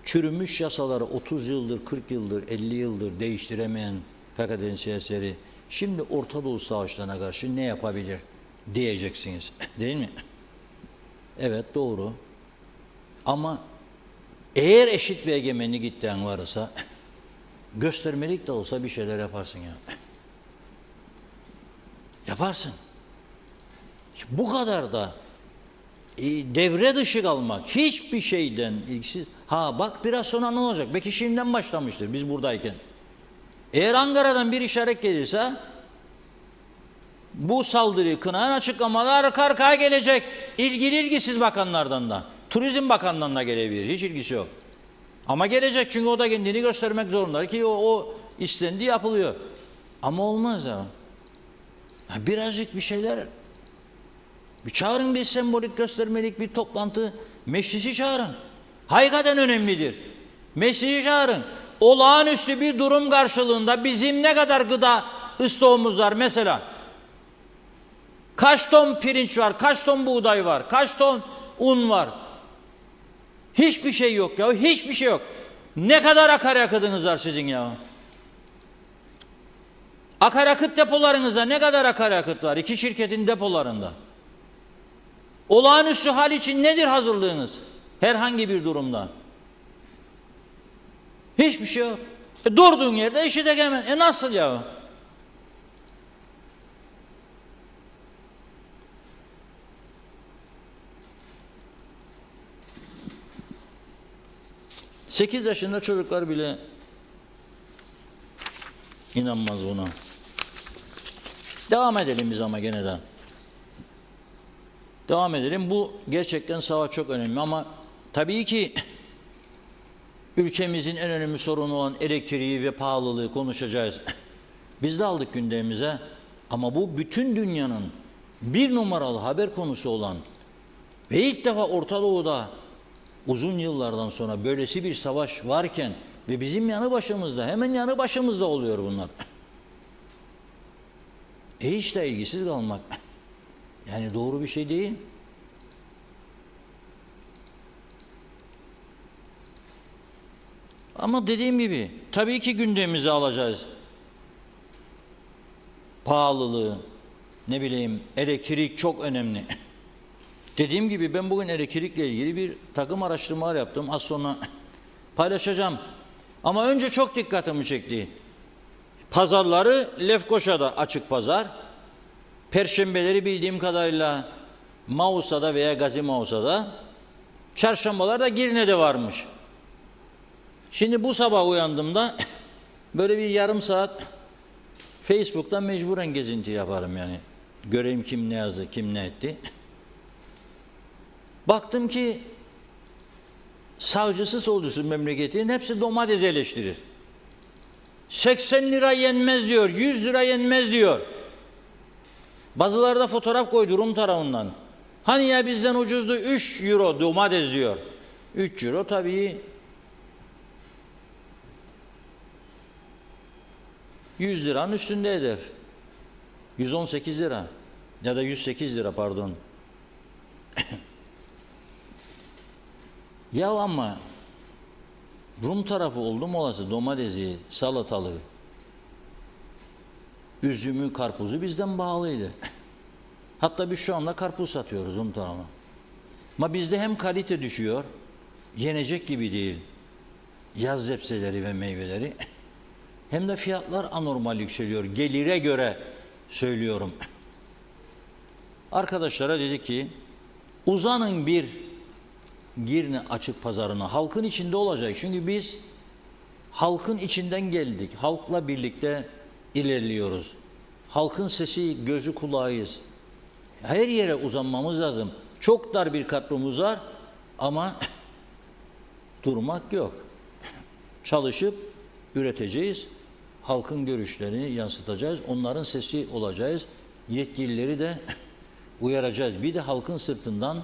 çürümüş yasaları 30 yıldır, 40 yıldır, 50 yıldır değiştiremeyen PKK'nın siyasileri şimdi Orta Doğu savaşlarına karşı ne yapabilir diyeceksiniz. Değil mi? Evet, doğru. Ama eğer eşit ve egemenlik iddian varsa göstermelik de olsa bir şeyler yaparsın ya. Yaparsın. Bu kadar da devre dışı kalmak, hiçbir şeyden ilgisiz. Ha bak, biraz sonra ne olacak? Belki şimdiden başlamıştır biz buradayken. Eğer Ankara'dan bir işaret gelirse bu saldırıyı kınayan açıklamalar arka arkaya gelecek. İlgili ilgisiz bakanlardan da. Turizm Bakanlığı'ndan da gelebilir. Hiç ilgisi yok. Ama gelecek, çünkü o da kendini göstermek zorunda ki o istendiği yapılıyor. Ama olmaz ya. Birazcık bir şeyler, bir çağırın, bir sembolik göstermelik bir toplantı, meclisi çağırın. Hakikaten önemlidir. Meclisi çağırın. Olağanüstü bir durum karşılığında bizim ne kadar gıda stoğumuz var mesela? Kaç ton pirinç var, kaç ton buğday var, kaç ton un var? Hiçbir şey yok ya, hiçbir şey yok. Ne kadar akaryakıtınız var sizin ya? Akaryakıt depolarınızda ne kadar akaryakıt var? 2 şirketin depolarında. Olağanüstü hal için nedir hazırlığınız? Herhangi bir durumda. Hiçbir şey yok. Durduğun yerde eşit egemen. Nasıl ya? Sekiz yaşında çocuklar bile inanmaz buna. Devam edelim biz ama gene de. Devam edelim. Bu gerçekten savaş çok önemli ama tabii ki ülkemizin en önemli sorunu olan elektriği ve pahalılığı konuşacağız. Biz de aldık gündemimize ama bu bütün dünyanın bir numaralı haber konusu olan ve ilk defa Orta Doğu'da uzun yıllardan sonra böylesi bir savaş varken ve bizim yanı başımızda, hemen yanı başımızda oluyor bunlar. Hiç de ilgisiz kalmak yani doğru bir şey değil. Ama dediğim gibi tabii ki gündemimize alacağız. Pahalılığı, ne bileyim, elektrik çok önemli. Dediğim gibi ben bugün elektrikle ilgili bir takım araştırmalar yaptım. Az sonra paylaşacağım. Ama önce çok dikkatimi çekti. Pazarları Lefkoşa'da açık pazar. Perşembeleri bildiğim kadarıyla Mausa'da veya Gazi Mausa'da. Çarşambalar da Girne'de varmış. Şimdi bu sabah uyandığımda böyle bir yarım saat Facebook'tan mecburen gezinti yaparım yani. Göreyim kim ne yazdı, kim ne etti. Baktım ki sağcısı solcusu memleketin hepsi domates eleştirir. 80 lira yenmez diyor, 100 lira yenmez diyor. Bazıları da fotoğraf koydu Rum tarafından. Hani ya bizden ucuzdu, 3 euro domates diyor. 3 euro tabii 100 liranın üstünde eder. 118 lira ya da 108 lira pardon. Ya ama Rum tarafı oldu mu olası domatesi, salatalığı, üzümü, karpuzu bizden bağlıydı. Hatta biz şu anda karpuz satıyoruz Rum tarafına. Ama bizde hem kalite düşüyor, yenecek gibi değil yaz sebzeleri ve meyveleri, hem de fiyatlar anormal yükseliyor. Gelire göre söylüyorum. Arkadaşlara dedi ki uzanın bir Girne açık pazarına, halkın içinde olacak. Çünkü biz halkın içinden geldik. Halkla birlikte ilerliyoruz. Halkın sesi, gözü, kulağıyız. Her yere uzanmamız lazım. Çok dar bir kadromuz var ama durmak yok. Çalışıp üreteceğiz. Halkın görüşlerini yansıtacağız. Onların sesi olacağız. Yetkilileri de uyaracağız. Bir de halkın sırtından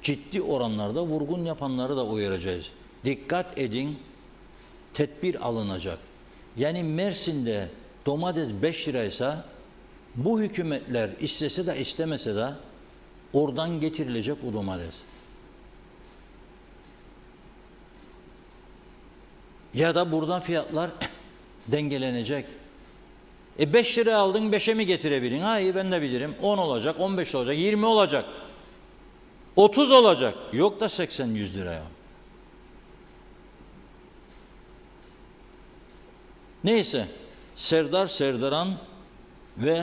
ciddi oranlarda vurgun yapanları da uyaracağız. Dikkat edin, tedbir alınacak. Yani Mersin'de domates 5 liraysa bu hükümetler istese de istemese de oradan getirilecek o domates. Ya da buradan fiyatlar dengelenecek. 5 lira aldın 5'e mi getirebilin? Hayır, ben de bilirim. 10 olacak, 15 olacak, 20 olacak. 30 olacak. Yok da 80-100 liraya. Neyse, Serdar Serdaran ve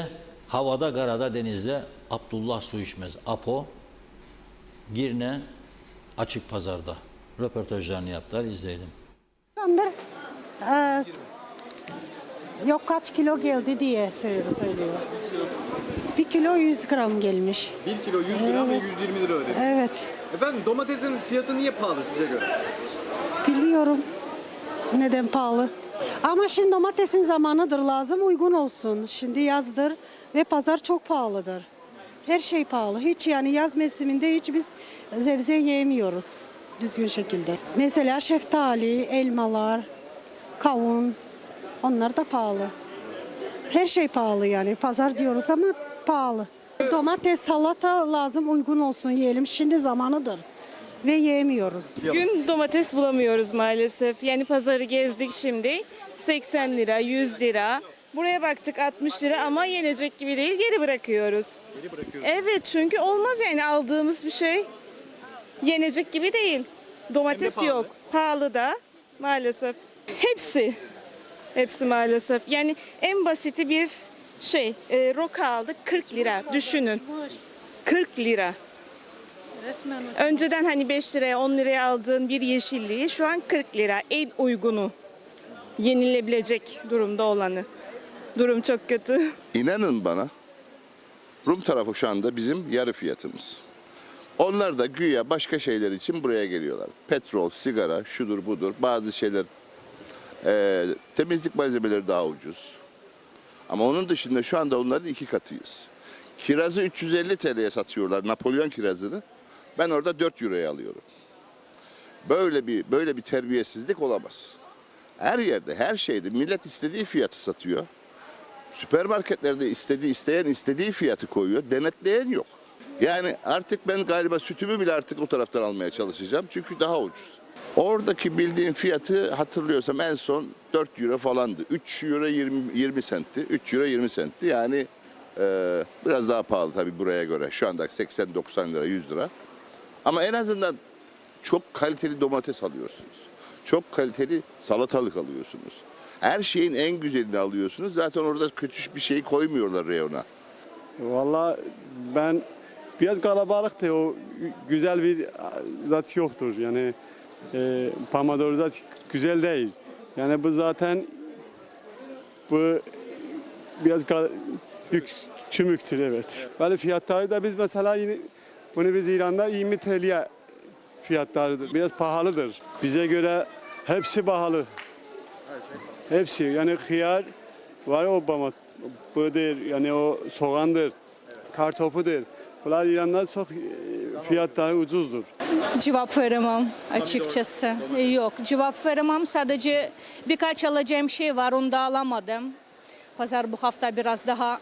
havada, karada, denizde Abdullah Su İçmez. Apo, Girne Açık Pazar'da röportajlarını yaptılar, izleyelim. İnsanlar yok kaç kilo geldi diye söylüyor. 1 kilo 100 gram gelmiş. 1 kilo 100 gram ve 120 lira ödedik. Evet. Efendim domatesin fiyatı niye pahalı size göre? Biliyorum neden pahalı. Ama şimdi domatesin zamanıdır, lazım uygun olsun. Şimdi yazdır ve pazar çok pahalıdır. Her şey pahalı. Hiç yani yaz mevsiminde hiç biz sebze yiyemiyoruz düzgün şekilde. Mesela şeftali, elmalar, kavun, onlar da pahalı. Her şey pahalı yani. Pazar diyoruz ama pahalı. Domates, salata lazım uygun olsun yiyelim. Şimdi zamanıdır ve yiyemiyoruz. Gün domates bulamıyoruz maalesef. Yani pazarı gezdik şimdi. 80 lira, 100 lira. Buraya baktık 60 lira ama yenecek gibi değil, geri bırakıyoruz. Geri bırakıyoruz. Evet, çünkü olmaz yani aldığımız bir şey yenecek gibi değil. Domates pahalı. yok. Pahalı da maalesef. Hepsi maalesef. Yani en basiti bir şey, roka aldık 40 lira düşünün. 40 lira. Önceden hani 5 liraya 10 liraya aldığın bir yeşilliği şu an 40 lira en uygunu. Yenilebilecek durumda olanı. Durum çok kötü. İnanın bana, Rum tarafı şu anda bizim yarı fiyatımız. Onlar da güya başka şeyler için buraya geliyorlar. Petrol, sigara, şudur budur, bazı şeyler, temizlik malzemeleri daha ucuz. Ama onun dışında şu anda onların 2 katıyız. Kirazı 350 TL'ye satıyorlar, Napolyon kirazını. Ben orada 4 euroya alıyorum. Böyle bir terbiyesizlik olamaz. Her yerde, her şeyde millet istediği fiyatı satıyor. Süpermarketlerde isteyen istediği fiyatı koyuyor. Denetleyen yok. Yani artık ben galiba sütümü bile artık o taraftan almaya çalışacağım. Çünkü daha ucuz. Oradaki bildiğim fiyatı hatırlıyorsam en son 4 euro falandı. 3 euro 20 sentti. 3 euro 20 sentti. Yani biraz daha pahalı tabii buraya göre. Şu anda 80-90 lira, 100 lira. Ama en azından çok kaliteli domates alıyorsunuz. Çok kaliteli salatalık alıyorsunuz. Her şeyin en güzelini alıyorsunuz. Zaten orada kötü bir şey koymuyorlar reyona. Vallahi ben biraz kalabalıktı, o güzel bir zat yoktur. Yani Pomodoro zat güzel değil. Yani bu zaten bu biraz çümüktür, evet. Böyle fiyatları da biz mesela yine bunu biz İran'da 20 TL'ye fiyatlarıdır. Biraz pahalıdır. Bize göre hepsi pahalı. Hepsi yani hıyar var, o budur, yani o soğandır, kartopudur. Bunlar İran'da çok fiyatları ucuzdur. Cevap veremem açıkçası. Yok, cevap veremem. Sadece birkaç alacağım şey var, onu da alamadım. Pazar bu hafta biraz daha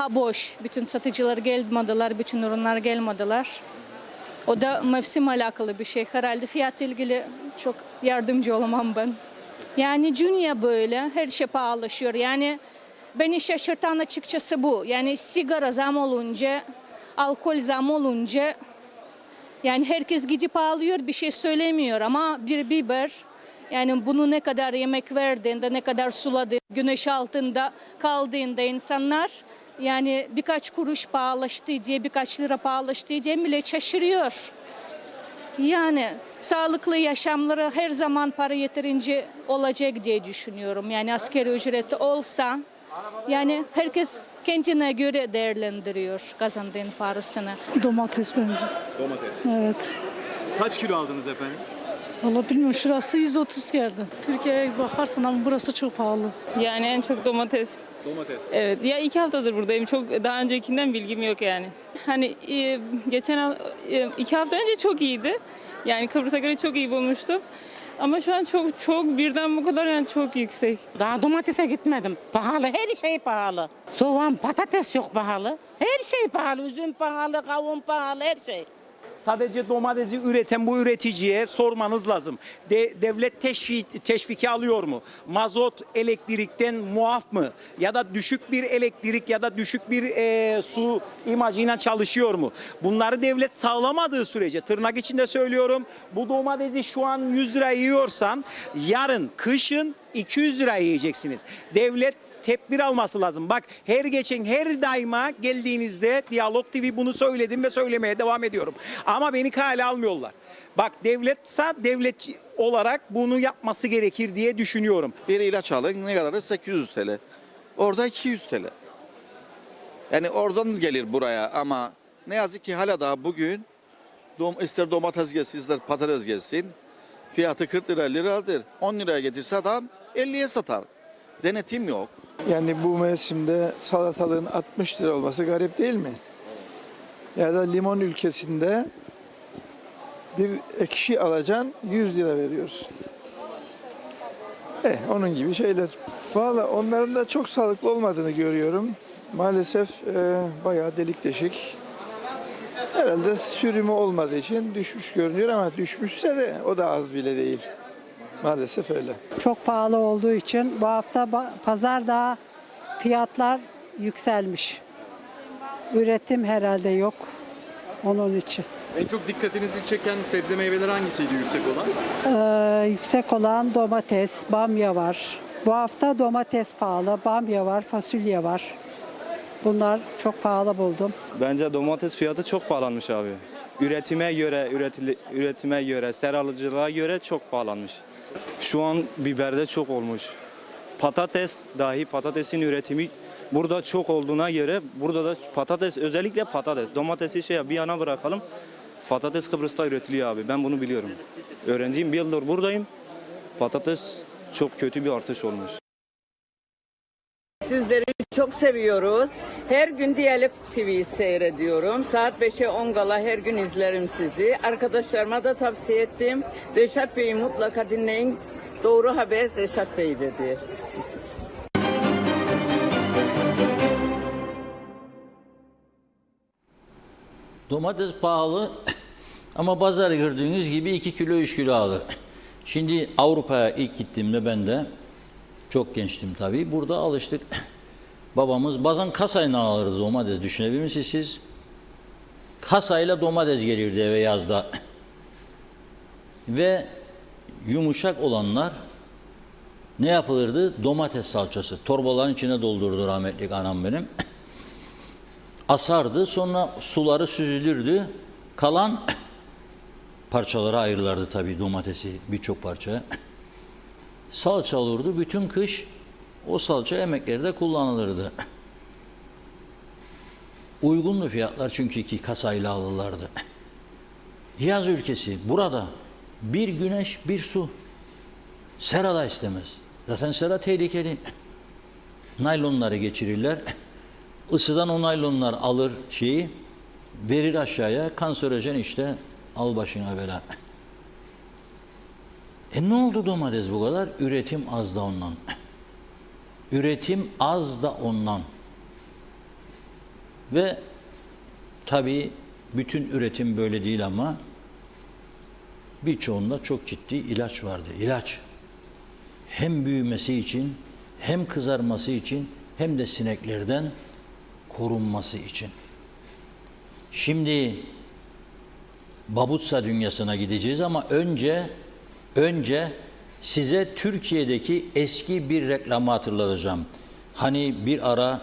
boş. Bütün satıcılar gelmediler, bütün ürünler gelmediler. O da mevsim alakalı bir şey. Herhalde fiyat ilgili çok yardımcı olamam ben. Yani dünya böyle, her şey pahalaşıyor. Yani beni şaşırtan açıkçası bu. Yani sigara zam olunca, alkol zam olunca, yani herkes gidip alıyor, bir şey söylemiyor. Ama bir biber, yani bunu ne kadar yemek verdiğinde, ne kadar suladığında, güneş altında kaldığında insanlar, yani birkaç kuruş pahalaştı diye, birkaç lira pahalaştı diye millet şaşırıyor. Yani sağlıklı yaşamları her zaman para yeterince olacak diye düşünüyorum. Yani asgari ücreti olsa, yani herkes kendine göre değerlendiriyor kazandığın parasını. Domates bence. Domates. Evet. Kaç kilo aldınız efendim? Vallahi bilmiyorum, şurası 130 geldi. Türkiye'ye bakarsan ama burası çok pahalı. Yani en çok domates. Domates. Evet, ya 2 haftadır buradayım. Çok daha öncekinden bilgim yok yani. Hani geçen 2 hafta önce çok iyiydi. Yani Kıbrıs'a göre çok iyi bulmuştum. Ama şu an çok birden bu kadar, yani çok yüksek. Daha domatese gitmedim. Pahalı, her şey pahalı. Soğan, patates çok pahalı. Her şey pahalı. Üzüm pahalı, kavun pahalı, her şey. sadece domatesi üreten bu üreticiye sormanız lazım. Devlet teşviki alıyor mu? Mazot elektrikten muaf mı? Ya da düşük bir elektrik ya da düşük bir su imajıyla çalışıyor mu? Bunları devlet sağlamadığı sürece, tırnak içinde söylüyorum, bu domatesi şu an 100 lira yiyorsan yarın kışın 200 lira yiyeceksiniz. Devlet tedbir alması lazım. Bak her daima geldiğinizde Diyalog TV bunu söyledim ve söylemeye devam ediyorum. Ama beni kale almıyorlar. Bak devletse devlet olarak bunu yapması gerekir diye düşünüyorum. Bir ilaç alın ne kadar? 800 TL. Orada 200 TL. Yani oradan gelir buraya ama ne yazık ki hala daha bugün ister domates gelsin ister patates gelsin. Fiyatı 40 liradır. 10 liraya getirse adam 50'ye satar. Denetim yok. Yani bu mevsimde salatalığın 60 lira olması garip değil mi? Ya da limon ülkesinde bir ekşi alacaksın 100 lira veriyorsun. Onun gibi şeyler. Valla onların da çok sağlıklı olmadığını görüyorum. Maalesef bayağı delik deşik. Herhalde sürümü olmadığı için düşmüş görünüyor ama düşmüşse de o da az bile değil. Maalesef öyle. Çok pahalı olduğu için bu hafta pazarda fiyatlar yükselmiş. Üretim herhalde yok onun için. En çok dikkatinizi çeken sebze meyveler hangisiydi yüksek olan? Yüksek olan domates, bamya var. Bu hafta domates pahalı, bamya var, fasulye var. Bunlar çok pahalı buldum. Bence domates fiyatı çok pahalanmış abi. Üretime göre, seralıcılığa göre çok pahalanmış. Şu an biberde çok olmuş. Patatesin üretimi burada çok olduğuna göre burada da patates, özellikle patates. Domatesi bir yana bırakalım. Patates Kıbrıs'ta üretiliyor abi. Ben bunu biliyorum. Öğrenciyim, bir yıldır buradayım. Patates çok kötü bir artış olmuş. Sizleri çok seviyoruz. Her gün Diyalog TV'yi seyrediyorum. Saat 5'e 10 kala her gün izlerim sizi. Arkadaşlarıma da tavsiye ettim. Reşat Bey'i mutlaka dinleyin. Doğru haber Reşat Bey'dedir. Domates pahalı ama pazar gördüğünüz gibi 2 kilo 3 kilo alır. Şimdi Avrupa'ya ilk gittiğimde ben de çok gençtim tabii. Burada alıştık. Babamız bazen kasayla alırdı domates. Düşünebilir misiniz siz? Kasayla domates gelirdi eve yazda. Ve yumuşak olanlar ne yapılırdı? Domates salçası. Torbaların içine doldurdu rahmetli anam benim. Asardı. Sonra suları süzülürdü. Kalan parçalara ayrılardı tabii domatesi birçok parça. Salça olurdu. Bütün kış o salça yemeklerde kullanılırdı. Uygunlu fiyatlar çünkü ki kasayla alırlardı. Yaz ülkesi burada bir güneş bir su. Sera da istemez. Zaten sera tehlikeli. Naylonları geçirirler. Isıdan o naylonlar alır verir aşağıya. Kanserojen işte al başına bela. Ne oldu domates bu kadar? Üretim az da ondan. Üretim az da ondan. Ve tabii bütün üretim böyle değil ama birçoğunda çok ciddi ilaç vardı. İlaç. Hem büyümesi için, hem kızarması için, hem de sineklerden korunması için. Şimdi Babutsa dünyasına gideceğiz ama önce size Türkiye'deki eski bir reklamı hatırlatacağım. Hani bir ara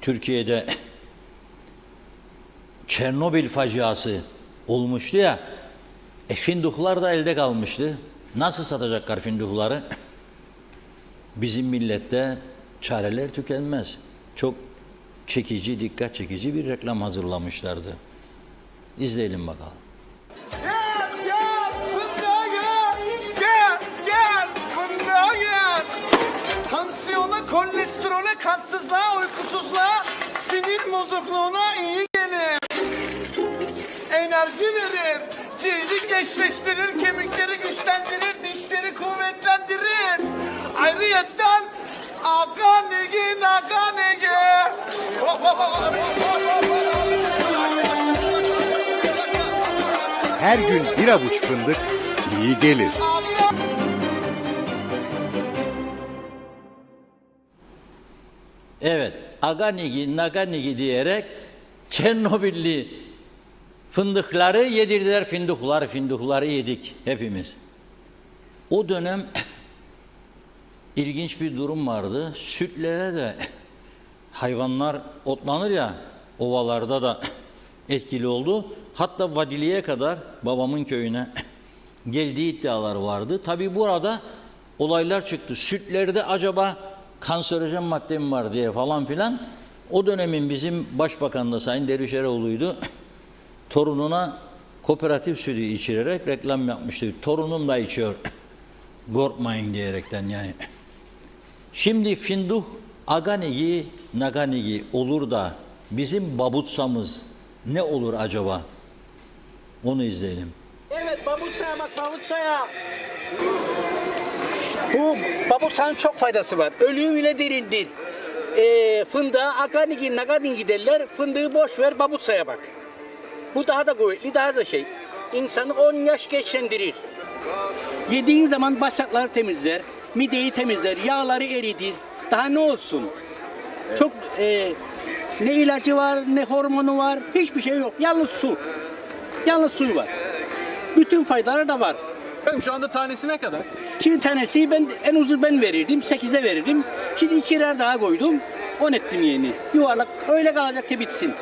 Türkiye'de Çernobil faciası olmuştu ya, fındıklar da elde kalmıştı. Nasıl satacaklar fındıkları? Bizim millette çareler tükenmez. Çok çekici, dikkat çekici bir reklam hazırlamışlardı. İzleyelim bakalım. Gel fındığa gel. Tansiyona, kolesterole, kansızlığa, uykusuzluğa, sinir bozukluğuna iyi gelir. Enerji verir, cildi gençleştirir, kemikleri güçlendirir, dişleri kuvvetlendirir. Ayrıyetten aganege. her gün bir avuç fındık iyi gelir. Evet, aganigi, naganigi diyerek Çernobilli fındıkları yedirdiler, fındıkları yedik hepimiz. O dönem ilginç bir durum vardı. Sütlere de hayvanlar otlanır ya, ovalarda da etkili oldu. Hatta Vadili'ye kadar babamın köyüne geldiği iddialar vardı. Tabii burada olaylar çıktı. Sütlerde acaba kanserojen madde mi var diye falan filan. O dönemin bizim başbakan da Sayın Dervişeroğlu'ydu. Torununa kooperatif sütü içirerek reklam yapmıştı. Torunum da içiyor. Korkmayın diyerekten yani. Şimdi fındık aganigi, naganigi olur da bizim babutsamız ne olur acaba? Onu izleyelim. Evet, Babutsa'ya bak, Babutsa'ya. Bu Babutsa'nın çok faydası var. Ölüyü bile dirildir. Fındığa aganigi, naganigi derler. Fındığı boş ver, Babutsa'ya bak. Bu daha da kuvvetli, daha da şey. İnsanı 10 yaş gençlendirir. Yediğin zaman bağırsakları temizler, mideyi temizler, yağları eridir. Daha ne olsun? Çok ne ilacı var, ne hormonu var, hiçbir şey yok. Yalnız su. Yalnız suyu var. Bütün faydaları da var. Şu anda tanesi ne kadar? Şimdi tanesi en uzun ben verirdim, 8'e verirdim. Şimdi 2 lira daha koydum, 10 ettim yeni. Yuvarlak, öyle kalacak ki bitsin.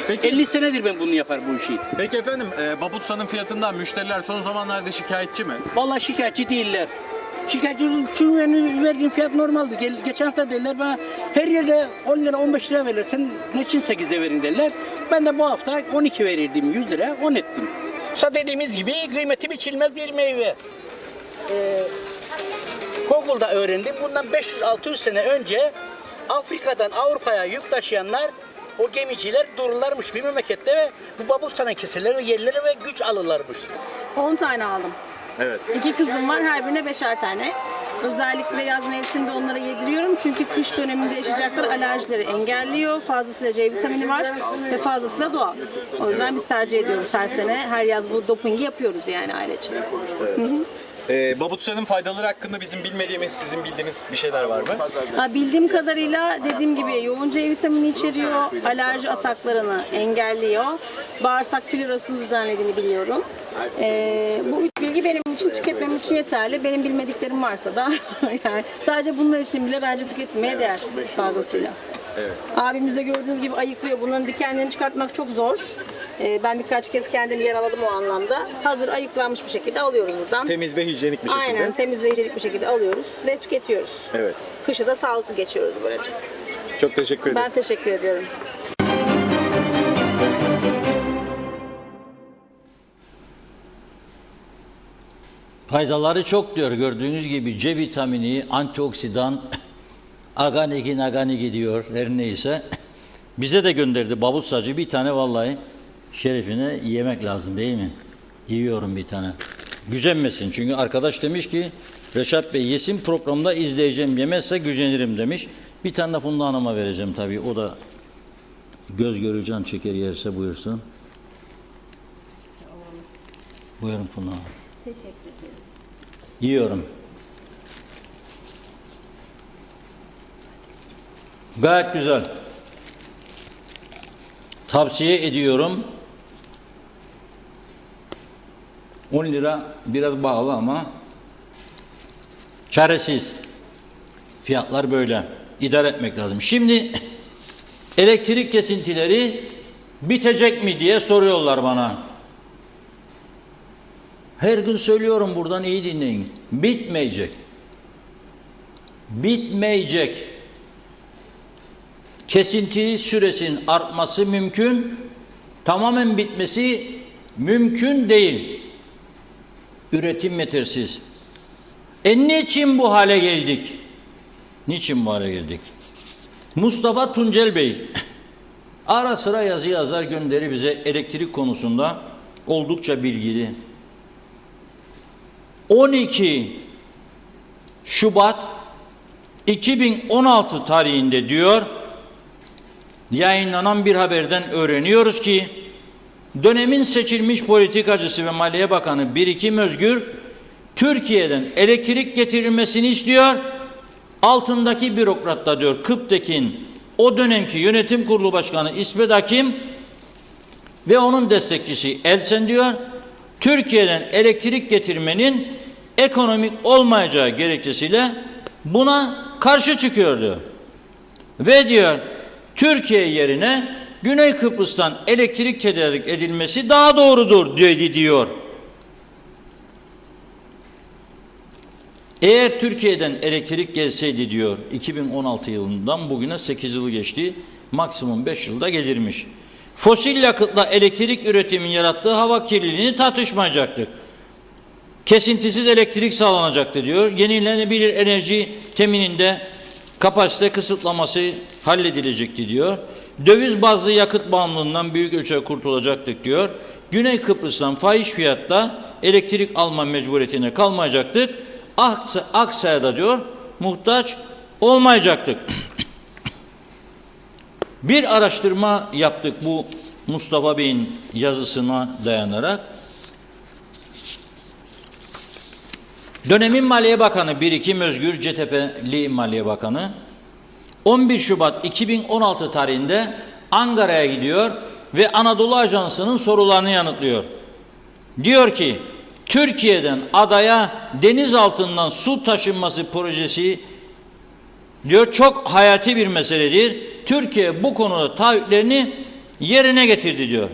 Peki, 50 senedir ben bunu yapar bu işi. Peki efendim, Babutsa'nın fiyatından müşteriler son zamanlarda şikayetçi mi? Vallahi şikayetçi değiller. Şikayetçi, şunu verdiğin fiyat normaldi. Geçen hafta derler bana her yerde 10 lira 15 lira verirler. Sen ne için 8'de verin derler. Ben de bu hafta 12 verirdim, 100 lira 10 ettim. Dediğimiz gibi kıymeti biçilmez bir meyve. Google'da öğrendim. Bundan 500-600 sene önce Afrika'dan Avrupa'ya yük taşıyanlar, o gemiciler dururlarmış bir memlekette ve bu Babutsa'nın keseleri ve yerleri ve güç alırlarmış. 10 tane aldım. Evet. 2 kızım var, her birine 5'er tane. Özellikle yaz mevsiminde onlara yediriyorum çünkü kış döneminde yaşayacakları alerjileri engelliyor. Fazlasıyla C vitamini var ve fazlasıyla doğal. O yüzden biz tercih ediyoruz her sene. Her yaz bu dopingi yapıyoruz yani ailece. Evet. Babutsa'nın faydaları hakkında bizim bilmediğimiz, sizin bildiğiniz bir şeyler var mı? Bildiğim kadarıyla dediğim gibi yoğun C vitamini içeriyor, alerji ataklarını engelliyor, bağırsak florasını düzenlediğini biliyorum. Bu 3 bilgi benim için tüketmem için yeterli. Benim bilmediklerim varsa da yani sadece bunlar için bile bence tüketmeye değer fazlasıyla. Evet. Abimiz de gördüğünüz gibi ayıklıyor. Bunların dikenlerini çıkartmak çok zor. Ben birkaç kez kendim yaraladım o anlamda. Hazır ayıklanmış bir şekilde alıyoruz buradan. Temiz ve hijyenik bir şekilde. Aynen, temiz ve hijyenik bir şekilde alıyoruz ve tüketiyoruz. Evet. Kışı da sağlıklı geçiyoruz böylece. Çok teşekkür ederim. Ben teşekkür ediyorum. Faydaları çok diyor gördüğünüz gibi C vitamini, antioksidan, aganigi, naganigi diyor her neyse. Bize de gönderdi Babutsacı bir tane vallahi şerefine yemek lazım değil mi? Yiyorum bir tane. Gücenmesin çünkü arkadaş demiş ki Reşat Bey yesin programda izleyeceğim yemezse gücenirim demiş. Bir tane de Funda Hanım'a vereceğim tabii o da göz görü can çeker yerse buyursun. Buyurun Funda Hanım. Teşekkür ederiz. Yiyorum. Gayet güzel. Tavsiye ediyorum. 10 lira biraz pahalı ama çaresiz. Fiyatlar böyle. İdare etmek lazım. Şimdi elektrik kesintileri bitecek mi diye soruyorlar bana. Her gün söylüyorum buradan iyi dinleyin. Bitmeyecek. Bitmeyecek. Kesinti süresinin artması mümkün. Tamamen bitmesi mümkün değil. Üretim yetersiz. Niçin bu hale geldik? Niçin bu hale geldik? Mustafa Tuncel Bey ara sıra yazı yazar gönderi bize elektrik konusunda oldukça bilgili. 12 Şubat 2016 tarihinde diyor yayınlanan bir haberden öğreniyoruz ki Dönemin seçilmiş politikacısı ve Maliye Bakanı Birikim Özgür, Türkiye'den elektrik getirilmesini istiyor. Altındaki bürokrat da diyor Kıptek'in o dönemki yönetim kurulu başkanı İsmet Hakim ve onun destekçisi Elsen diyor, Türkiye'den elektrik getirmenin ekonomik olmayacağı gerekçesiyle buna karşı çıkıyor diyor. Ve diyor Türkiye yerine Güney Kıbrıs'tan elektrik tedarik edilmesi daha doğrudur diyor. Eğer Türkiye'den elektrik gelseydi diyor 2016 yılından bugüne 8 yıl geçti. Maksimum 5 yılda gelirmiş. Fosil yakıtla elektrik üretimin yarattığı hava kirliliğini tartışmayacaktık. Kesintisiz elektrik sağlanacaktı diyor. Yenilenebilir enerji temininde kapasite kısıtlaması halledilecekti diyor. Döviz bazlı yakıt bağımlılığından büyük ölçüde kurtulacaktık diyor. Güney Kıbrıs'tan fahiş fiyatta elektrik alma mecburiyetine kalmayacaktık. Aksa'ya da diyor muhtaç olmayacaktık. Bir araştırma yaptık bu Mustafa Bey'in yazısına dayanarak. Dönemin Maliye Bakanı Birikim Özgür, CTP'li Maliye Bakanı, 11 Şubat 2016 tarihinde Ankara'ya gidiyor ve Anadolu Ajansı'nın sorularını yanıtlıyor. Diyor ki, Türkiye'den adaya deniz altından su taşınması projesi diyor çok hayati bir meseledir. Türkiye bu konuda taahhütlerini yerine getirdi diyor.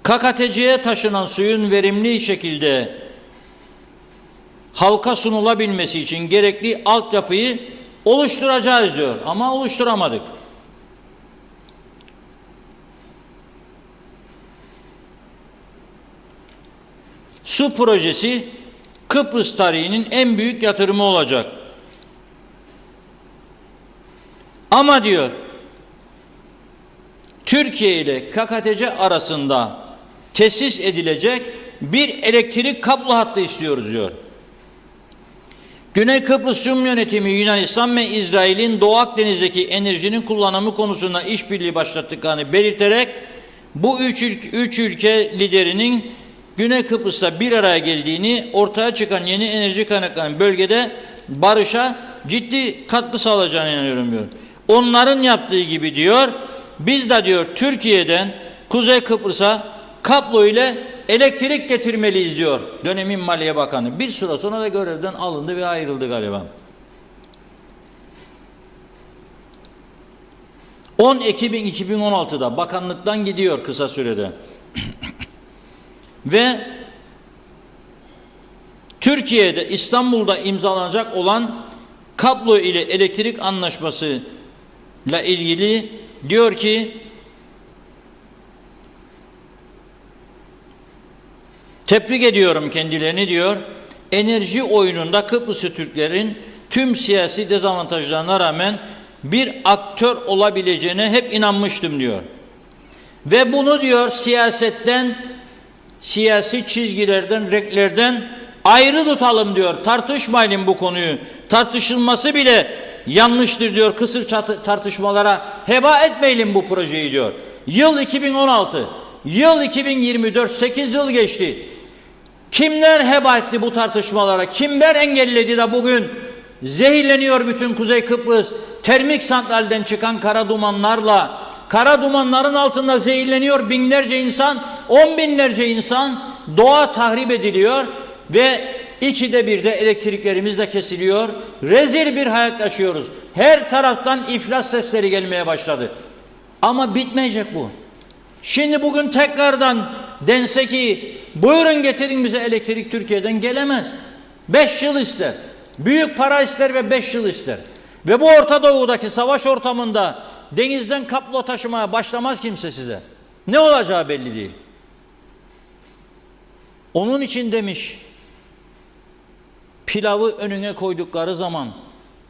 KKTC'ye taşınan suyun verimli şekilde halka sunulabilmesi için gerekli altyapıyı oluşturacağız diyor. Ama oluşturamadık. Su projesi Kıbrıs tarihinin en büyük yatırımı olacak. Ama diyor Türkiye ile KKTC arasında tesis edilecek bir elektrik kablo hattı istiyoruz diyor. Güney Kıbrıs Rum Yönetimi Yunanistan ve İsrail'in Doğu Akdeniz'deki enerjinin kullanımı konusunda işbirliği başlattıklarını belirterek bu üç ülke liderinin Güney Kıbrıs'ta bir araya geldiğini, ortaya çıkan yeni enerji kaynaklarının bölgede barışa ciddi katkı sağlayacağını inanıyorum diyor. Onların yaptığı gibi diyor, biz de diyor Türkiye'den Kuzey Kıbrıs'a kablo ile elektrik getirmeliyiz diyor dönemin Maliye Bakanı. Bir süre sonra da görevden alındı ve ayrıldı galiba. 10 Ekim 2016'da bakanlıktan gidiyor kısa sürede. Ve Türkiye'de İstanbul'da imzalanacak olan kablo ile elektrik anlaşması ile ilgili diyor ki tebrik ediyorum kendilerini diyor. Enerji oyununda Kıbrıslı Türklerin tüm siyasi dezavantajlarına rağmen bir aktör olabileceğine hep inanmıştım diyor. Ve bunu diyor siyasetten, siyasi çizgilerden, renklerden ayrı tutalım diyor. Tartışmayalım bu konuyu. Tartışılması bile yanlıştır diyor. Kısır tartışmalara heba etmeyelim bu projeyi diyor. Yıl 2016, yıl 2024, 8 yıl geçti. Kimler heba etti bu tartışmalara? Kimler engelledi de bugün zehirleniyor bütün Kuzey Kıbrıs termik santralden çıkan kara dumanlarla? Kara dumanların altında zehirleniyor binlerce insan, 10 binlerce insan, doğa tahrip ediliyor ve ikide bir de elektriklerimiz de kesiliyor. Rezil bir hayat yaşıyoruz. Her taraftan iflas sesleri gelmeye başladı. Ama bitmeyecek bu. Şimdi bugün tekrardan dense ki buyurun getirin bize elektrik, Türkiye'den gelemez. 5 yıl ister. Büyük para ister ve 5 yıl ister. Ve bu Orta Doğu'daki savaş ortamında denizden kablo taşımaya başlamaz kimse size. Ne olacağı belli değil. Onun için demiş, pilavı önüne koydukları zaman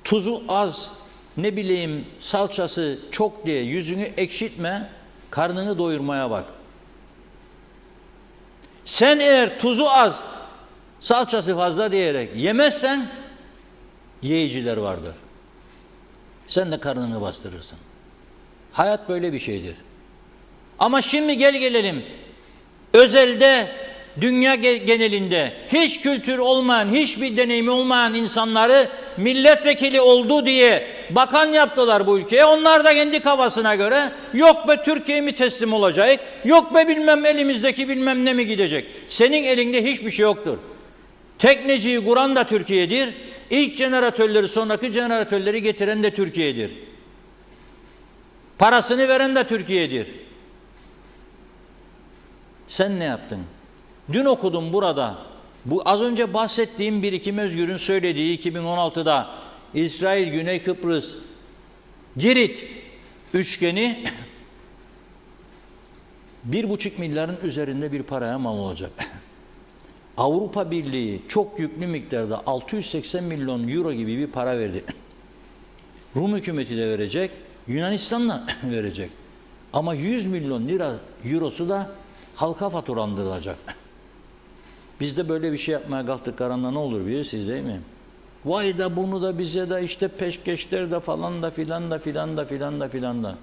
tuzu az, ne bileyim salçası çok diye yüzünü ekşitme, karnını doyurmaya bak. Sen eğer tuzu az, salçası fazla diyerek yemezsen yiyiciler vardır. Sen de karnını bastırırsın. Hayat böyle bir şeydir. Ama şimdi gelelim. Özelde, dünya genelinde hiç kültür olmayan, hiçbir deneyimi olmayan insanları milletvekili oldu diye bakan yaptılar bu ülkeye. Onlar da kendi kafasına göre yok be Türkiye mi teslim olacak, yok be bilmem elimizdeki bilmem ne mi gidecek. Senin elinde hiçbir şey yoktur. Tekneciyi kuran da Türkiye'dir. İlk jeneratörleri, sonraki jeneratörleri getiren de Türkiye'dir. Parasını veren de Türkiye'dir. Sen ne yaptın? Dün okudum burada. Bu az önce bahsettiğim Birikim Özgür'ün söylediği 2016'da İsrail, Güney Kıbrıs, Girit üçgeni 1,5 milyarın üzerinde bir paraya mal olacak. Avrupa Birliği çok yüklü miktarda 680 milyon euro gibi bir para verdi. Rum hükümeti de verecek, Yunanistan da verecek. Ama 100 milyon lira eurosu da halka faturandır. Biz de böyle bir şey yapmaya kalktık karanlığa ne olur bilirsiniz değil mi? Vay da bunu da bize de işte peşkeşler de falan da filan da filan da filan da filan da.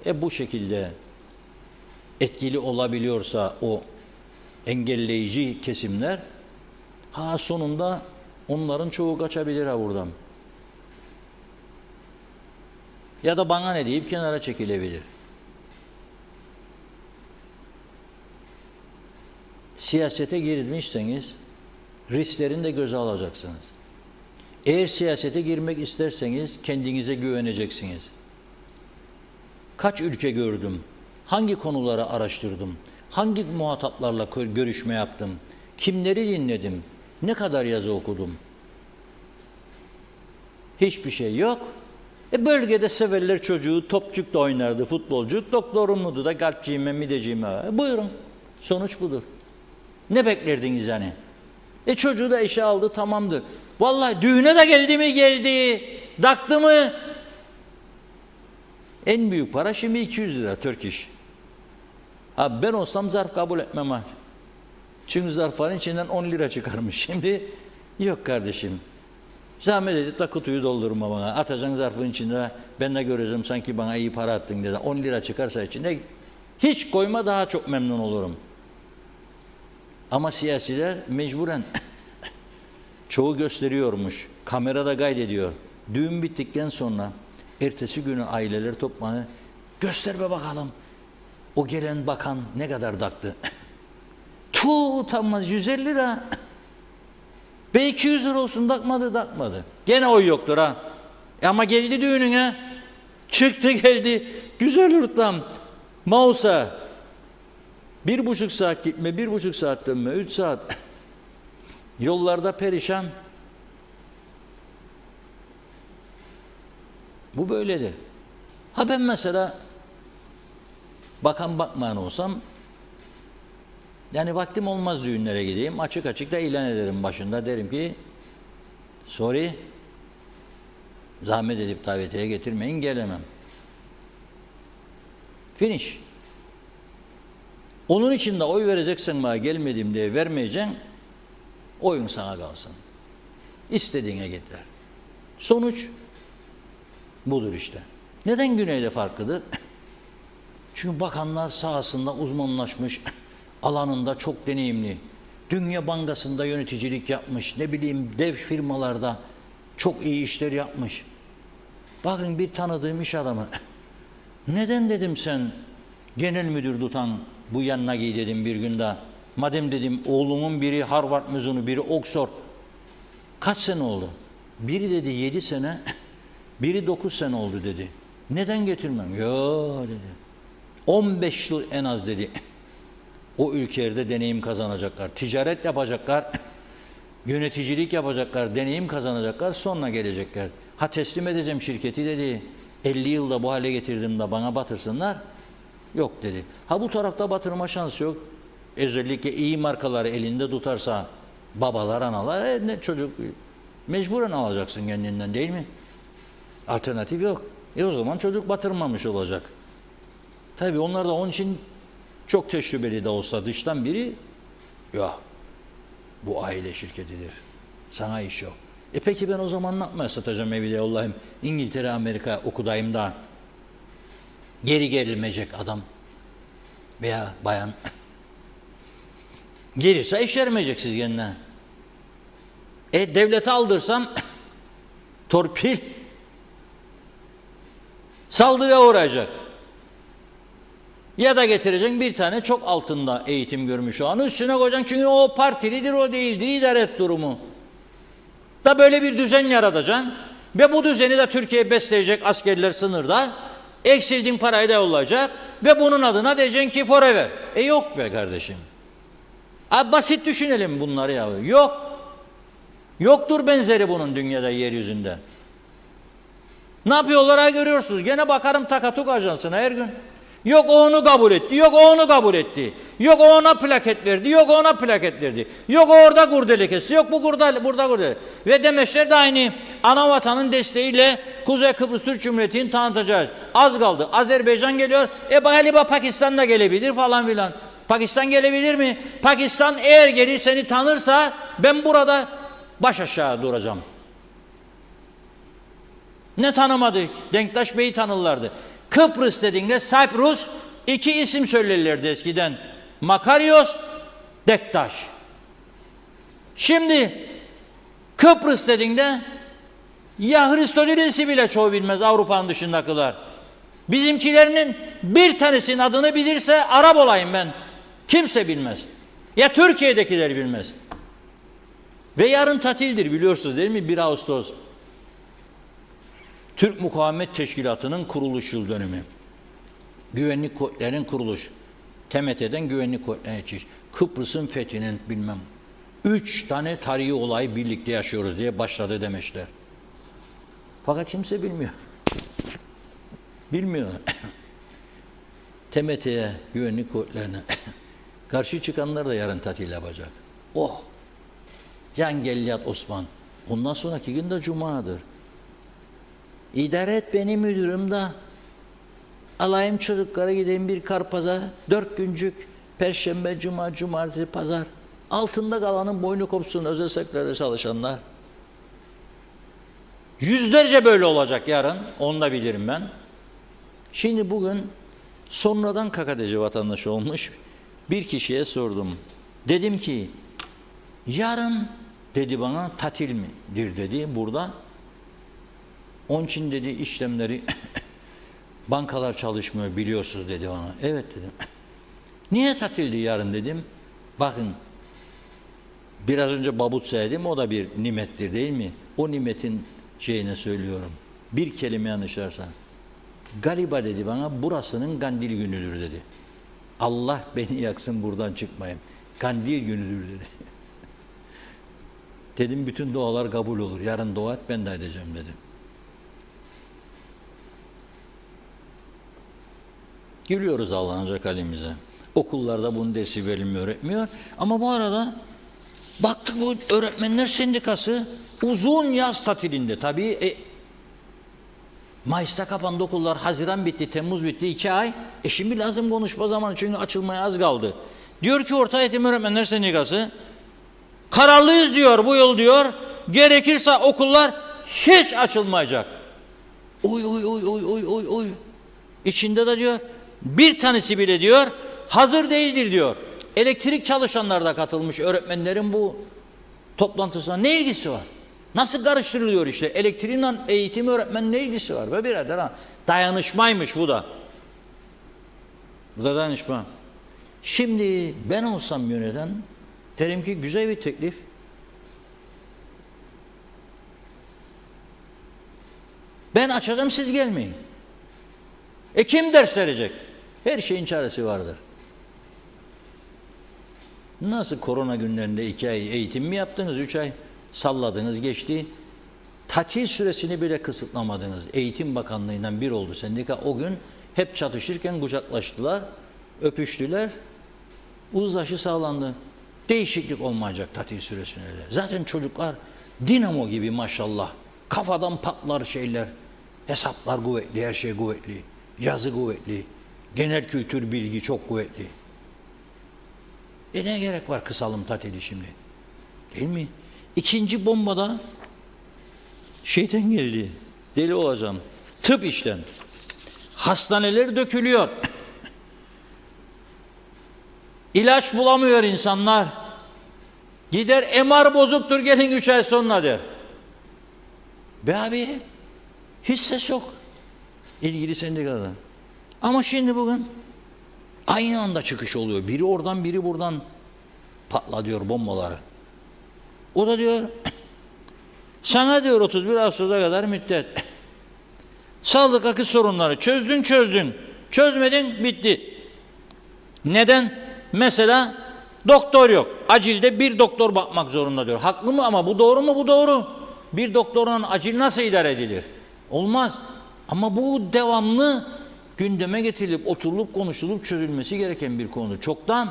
Bu şekilde etkili olabiliyorsa o engelleyici kesimler sonunda onların çoğu kaçabilir buradan. Ya da bana ne deyip kenara çekilebilir. Siyasete girmişseniz risklerini de göze alacaksınız. Eğer siyasete girmek isterseniz kendinize güveneceksiniz. Kaç ülke gördüm? Hangi konuları araştırdım? Hangi muhataplarla görüşme yaptım? Kimleri dinledim? Ne kadar yazı okudum? Hiçbir şey yok. Bölgede severler çocuğu, topçuk da oynardı, futbolcu, doktorumludu da kalpçiğime, mideciğime. Buyurun. Sonuç budur. Ne beklerdiniz yani? Çocuğu da eşe aldı, tamamdır. Vallahi düğüne de geldi mi geldi, taktı mı? En büyük para şimdi 200 lira Türk iş. Ben olsam zarf kabul etmem. Çünkü zarfların içinden 10 lira çıkarmış. Şimdi yok kardeşim. Zahmet edip de kutuyu doldurma bana. Atacaksın zarfın içinde, ben de göreceğim sanki bana iyi para attın dedi. 10 lira çıkarsa içinde hiç koyma, daha çok memnun olurum. Ama siyasiler mecburen çoğu gösteriyormuş. Kamerada kaydediyor. Düğün bittikten sonra ertesi günü aileler toplanır. Göster be bakalım. O gelen bakan ne kadar taktı? Utanmaz 150 lira. Be 200 lira olsun takmadı. Gene oy yoktur Ama geldi düğününe. Çıktı geldi. Güzel ortam. Mausa. 1,5 saat gitme, 1,5 saat dönme, 3 saat. Yollarda perişan. Bu böyledir. Ben mesela bakan bakmayan olsam, yani vaktim olmaz düğünlere gideyim, açık da ilan ederim başında, derim ki sorry, zahmet edip davetiye getirmeyin, gelemem. Finish. Onun için de oy vereceksen bana gelmedim diye vermeyeceksin, oyun sana kalsın. İstediğine getir. Sonuç budur işte. Neden güneyde farklıdır? Çünkü bakanlar sahasında uzmanlaşmış, alanında çok deneyimli, Dünya Bankası'nda yöneticilik yapmış, dev firmalarda çok iyi işler yapmış. Bakın bir tanıdığım iş adamı, neden dedim sen genel müdür tutan bu yanına giy dedim bir günde. Madem dedim oğlumun biri Harvard mezunu, biri Oxford. Kaç sene oldu? Biri dedi 7 sene, biri 9 sene oldu dedi. Neden getirmem? Yo dedi. 15 yıl en az dedi. O ülkelerde deneyim kazanacaklar. Ticaret yapacaklar. Yöneticilik yapacaklar. Deneyim kazanacaklar. Sonra gelecekler. Teslim edeceğim şirketi dedi. 50 yılda bu hale getirdim de bana batırsınlar. Yok dedi. Bu tarafta batırma şansı yok. Özellikle iyi markaları elinde tutarsa babalar, analar, çocuk mecburen alacaksın kendinden değil mi? Alternatif yok. O zaman çocuk batırmamış olacak. Tabii onlar da onun için çok tecrübeli de olsa dıştan biri yok. Bu aile şirketidir. Sana iş yok. Peki ben o zaman ne yapmaya satacağım evi de yollayayım? İngiltere, Amerika okudayım da geri gerilmeyecek adam veya bayan. Gelirse eşermeyecek siz kendine. Devlete aldırsam torpil saldırıya uğrayacak. Ya da getireceksin bir tane çok altında eğitim görmüş olanı üstüne koyacaksın çünkü o partilidir, o değildir, idare et durumu. Da böyle bir düzen yaratacaksın ve bu düzeni de Türkiye besleyecek askerler sınırda, eksildiğin parayı da yollayacak ve bunun adına diyeceksin ki forever. Yok be kardeşim. Basit düşünelim bunları ya. Yok. Yoktur benzeri bunun dünyada, yeryüzünde. Ne yapıyorlar görüyorsunuz. Gene bakarım Takatuk Ajansı'na her gün. Yok o onu kabul etti, yok o onu kabul etti. Yok o ona plaket verdi, yok o ona plaket verdi. Yok o orada kurdele kesti, yok bu burada kurdele. Ve demeçler de aynı ana vatanın desteğiyle Kuzey Kıbrıs Türk Cumhuriyeti'ni tanıtacağız. Az kaldı. Azerbaycan geliyor, galiba Pakistan da gelebilir falan filan. Pakistan gelebilir mi? Pakistan eğer gelir seni tanırsa ben burada baş aşağı duracağım. Ne tanımadık? Denktaş Bey'i tanırlardı. Kıbrıs dediğinde Cyprus iki isim söylerlerdi eskiden. Makarios, Denktaş. Şimdi Kıbrıs dediğinde ya Hristodoulos'u bile çoğu bilmez Avrupa'nın dışındakiler. Bizimkilerinin bir tanesinin adını bilirse Arap olayım ben. Kimse bilmez. Ya Türkiye'dekiler bilmez. Ve yarın tatildir biliyorsunuz değil mi? 1 Ağustos. Türk Mukavemet Teşkilatı'nın kuruluş yıl dönümü. Güvenlik kuvvetlerinin kuruluş. TMT'den güvenlik kuvvetlerine geçiş. Kıbrıs'ın fethinin bilmem. 3 tane tarihi olay birlikte yaşıyoruz diye başladı demişler. Fakat kimse bilmiyor. Bilmiyor. TMT'ye, güvenlik kuvvetlerine karşı çıkanlar da yarın tatil yapacak. Oh! Yan gel yat Osman. Ondan sonraki gün de Cuma'dır. İdare et beni müdürüm da alayım çocuklara gideyim bir Karpaz'a 4 güncük Perşembe, Cuma, Cumartesi, Pazar. Altında kalanın boynu kopsun özel sektörde çalışanlar. Yüzlerce böyle olacak yarın. Onu da bilirim ben. Şimdi bugün sonradan KKTC vatandaşı olmuş bir kişiye sordum. Dedim ki yarın dedi bana tatil midir dedi burada. Onun için dedi işlemleri bankalar çalışmıyor biliyorsunuz dedi bana. Evet dedim. Niye tatildi yarın dedim. Bakın biraz önce babut saydım o da bir nimettir değil mi? O nimetin şeyine söylüyorum. Bir kelime yanlışlarsa. Galiba dedi bana burasının kandil günüdür dedi. Allah beni yaksın buradan çıkmayayım. Kandil günüdür dedi. Dedim bütün dualar kabul olur. Yarın dua et ben de edeceğim dedim. Gülüyoruz Allah'ın halimize. Okullarda bunun dersi verilmiyor, öğretmiyor. Ama bu arada baktık bu öğretmenler sendikası uzun yaz tatilinde. Tabii Mayıs'ta kapandı okullar, Haziran bitti, Temmuz bitti, 2 ay. Şimdi lazım konuşma zamanı çünkü açılmaya az kaldı. Diyor ki Orta Eğitim Öğretmenler Sendikası, kararlıyız diyor bu yıl diyor, gerekirse okullar hiç açılmayacak. Oy oy oy oy oy oy oy. İçinde de diyor, bir tanesi bile diyor, hazır değildir diyor. Elektrik çalışanlar da katılmış öğretmenlerin bu toplantısına. Ne ilgisi var? Nasıl karıştırılıyor işte? Elektriğinle eğitim öğretmenin ne ilgisi var? Ve birader ha. Dayanışmaymış bu da. Bu da dayanışma. Şimdi ben olsam yöneten derim ki güzel bir teklif. Ben açacağım siz gelmeyin. Kim ders verecek? Her şeyin çaresi vardır. Nasıl korona günlerinde 2 ay eğitim mi yaptınız? 3 ay salladınız geçti. Tatil süresini bile kısıtlamadınız. Eğitim Bakanlığı'ndan bir oldu sendika. O gün hep çatışırken kucaklaştılar, öpüştüler. Uzlaşı sağlandı. Değişiklik olmayacak tatil süresine de. Zaten çocuklar dinamo gibi maşallah. Kafadan patlar şeyler. Hesaplar kuvvetli, her şey kuvvetli. Yazı kuvvetli. Genel kültür bilgi çok kuvvetli. Ne gerek var kısalım tatili şimdi? Değil mi? İkinci bombada Şeytan geldi. Deli olacağım. Tıp işten. Hastaneler dökülüyor. İlaç bulamıyor insanlar. Gider MR bozuktur gelin 3 ay sonra der. Be abi hiç ses yok. İlgili sendikadan. Ama şimdi bugün aynı anda çıkış oluyor. Biri oradan biri buradan patla diyor bombaları. O da diyor sana diyor 31 Ağustos'a kadar müddet. Sağlık akış sorunları çözdün. Çözmedin bitti. Neden? Mesela doktor yok. Acilde bir doktor bakmak zorunda diyor. Haklı mı ama bu doğru mu? Bu doğru. Bir doktorun acil nasıl idare edilir? Olmaz. Ama bu devamlı gündeme getirilip oturulup konuşulup çözülmesi gereken bir konu. Çoktan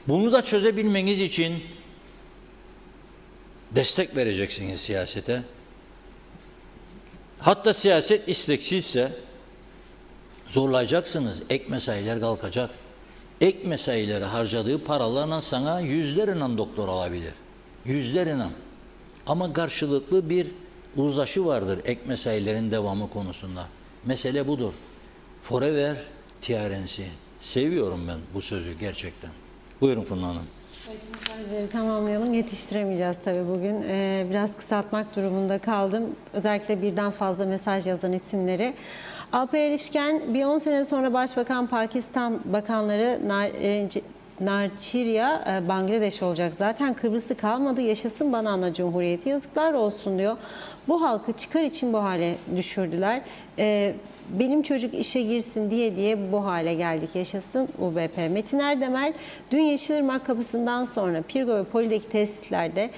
bunu da çözebilmeniz için destek vereceksiniz siyasete. Hatta siyaset isteksizse zorlayacaksınız. Ek mesailer kalkacak. Ek mesaileri harcadığı paralarla sana yüzleriyle doktor alabilir. Yüzleriyle. Ama karşılıklı bir uzlaşı vardır ek mesailerin devamı konusunda. Mesele budur. Forever TRNC. Seviyorum ben bu sözü gerçekten. Buyurun Funda Hanım. Mesajları tamamlayalım. Yetiştiremeyeceğiz tabii bugün. Biraz kısaltmak durumunda kaldım. Özellikle birden fazla mesaj yazan isimleri. Alpay Erişken, bir 10 sene sonra Başbakan Pakistan Bakanları Narçirya Bangladeş olacak. Zaten Kıbrıs'ta kalmadı. Yaşasın Banana Cumhuriyeti. Yazıklar olsun diyor. Bu halkı çıkar için bu hale düşürdüler. Benim çocuk işe girsin diye bu hale geldik. Yaşasın UBP. Metin Erdemel, dün Yeşilırmak kapısından sonra Pirgo ve Poli'deki tesislerde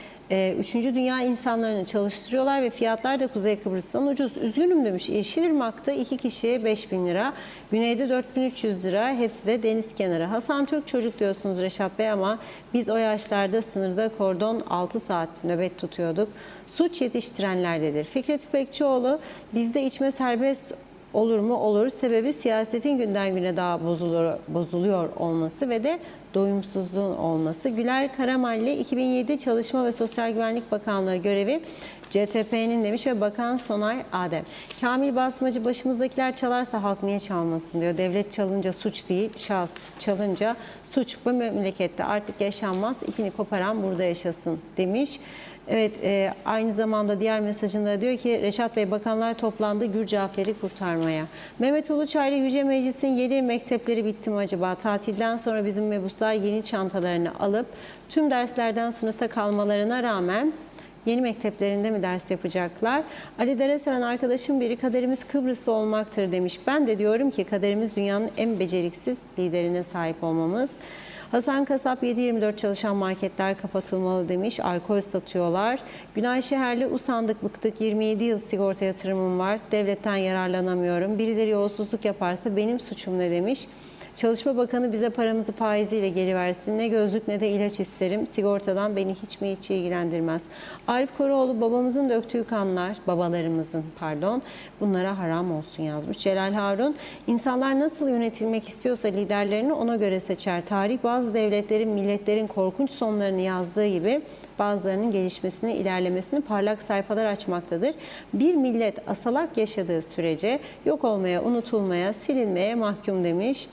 3. Dünya insanlarını çalıştırıyorlar ve fiyatlar da Kuzey Kıbrıs'tan ucuz. Üzgünüm demiş. Yeşilırmak'ta 2 kişiye 5.000 lira. Güneyde 4.300 lira. Hepsi de deniz kenarı. Hasan Türk çocuk diyorsunuz Reşat Bey ama biz o yaşlarda sınırda kordon 6 saat nöbet tutuyorduk. Suç yetiştirenlerdedir. Fikret İpekçioğlu, bizde içme serbest olur mu? Olur. Sebebi siyasetin günden güne daha bozuluyor olması ve de doyumsuzluğun olması. Güler Karamalli, 2007 Çalışma ve Sosyal Güvenlik Bakanlığı görevi CTP'nin demiş ve Bakan Sonay Adem. Kamil Basmacı, başımızdakiler çalarsa halk niye çalmasın diyor. Devlet çalınca suç değil, şahıs çalınca suç. Bu memlekette artık yaşanmaz. İpini koparan burada yaşasın demiş. Evet, aynı zamanda diğer mesajında diyor ki Reşat Bey, bakanlar toplandı Gürcafer'i kurtarmaya. Mehmet Uluçaylı, Yüce Meclis'in yeni mektepleri bitti mi acaba? Tatilden sonra bizim mebuslar yeni çantalarını alıp tüm derslerden sınıfta kalmalarına rağmen yeni mekteplerinde mi ders yapacaklar? Ali Dereseven arkadaşım biri, kaderimiz Kıbrıs'ta olmaktır demiş. Ben de diyorum ki kaderimiz dünyanın en beceriksiz liderine sahip olmamız. Hasan Kasap, 7/24 çalışan marketler kapatılmalı demiş. Alkol satıyorlar. Günay Şeherli, usandık bıktık, 27 yıl sigorta yatırımım var. Devletten yararlanamıyorum. Birileri yolsuzluk yaparsa benim suçum ne demiş. Çalışma Bakanı bize paramızı faiziyle geri versin. Ne gözlük ne de ilaç isterim. Sigortadan beni hiç ilgilendirmez. Arif Koroğlu, babamızın döktüğü kanlar, babalarımızın pardon, bunlara haram olsun yazmış. Celal Harun, insanlar nasıl yönetilmek istiyorsa liderlerini ona göre seçer. Tarih bazı devletlerin, milletlerin korkunç sonlarını yazdığı gibi bazılarının gelişmesini, ilerlemesini parlak sayfalar açmaktadır. Bir millet asalak yaşadığı sürece yok olmaya, unutulmaya, silinmeye mahkum demiş.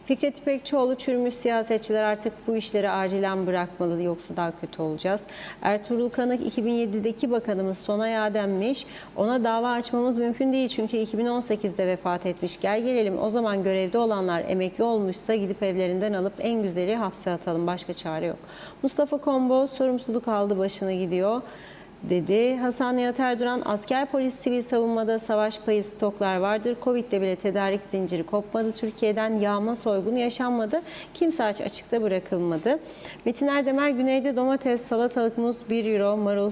Fikret İpekçioğlu, çürümüş siyasetçiler artık bu işleri acilen bırakmalı yoksa daha kötü olacağız. Ertuğrul Kanık, 2007'deki bakanımız Sonay Adem'miş. Ona dava açmamız mümkün değil çünkü 2018'de vefat etmiş. Gel gelelim, o zaman görevde olanlar emekli olmuşsa gidip evlerinden alıp en güzeli hapse atalım. Başka çare yok. Mustafa Kombo, sorumsuzluk aldı başına gidiyor dedi. Hasan Nihat Erduran, asker, polis, sivil savunmada savaş payı stoklar vardır. Covid'de bile tedarik zinciri kopmadı. Türkiye'den yağma soygunu yaşanmadı. Kimse açıkta bırakılmadı. Metin Erdemel, güneyde domates, salatalık, muz 1 euro, marul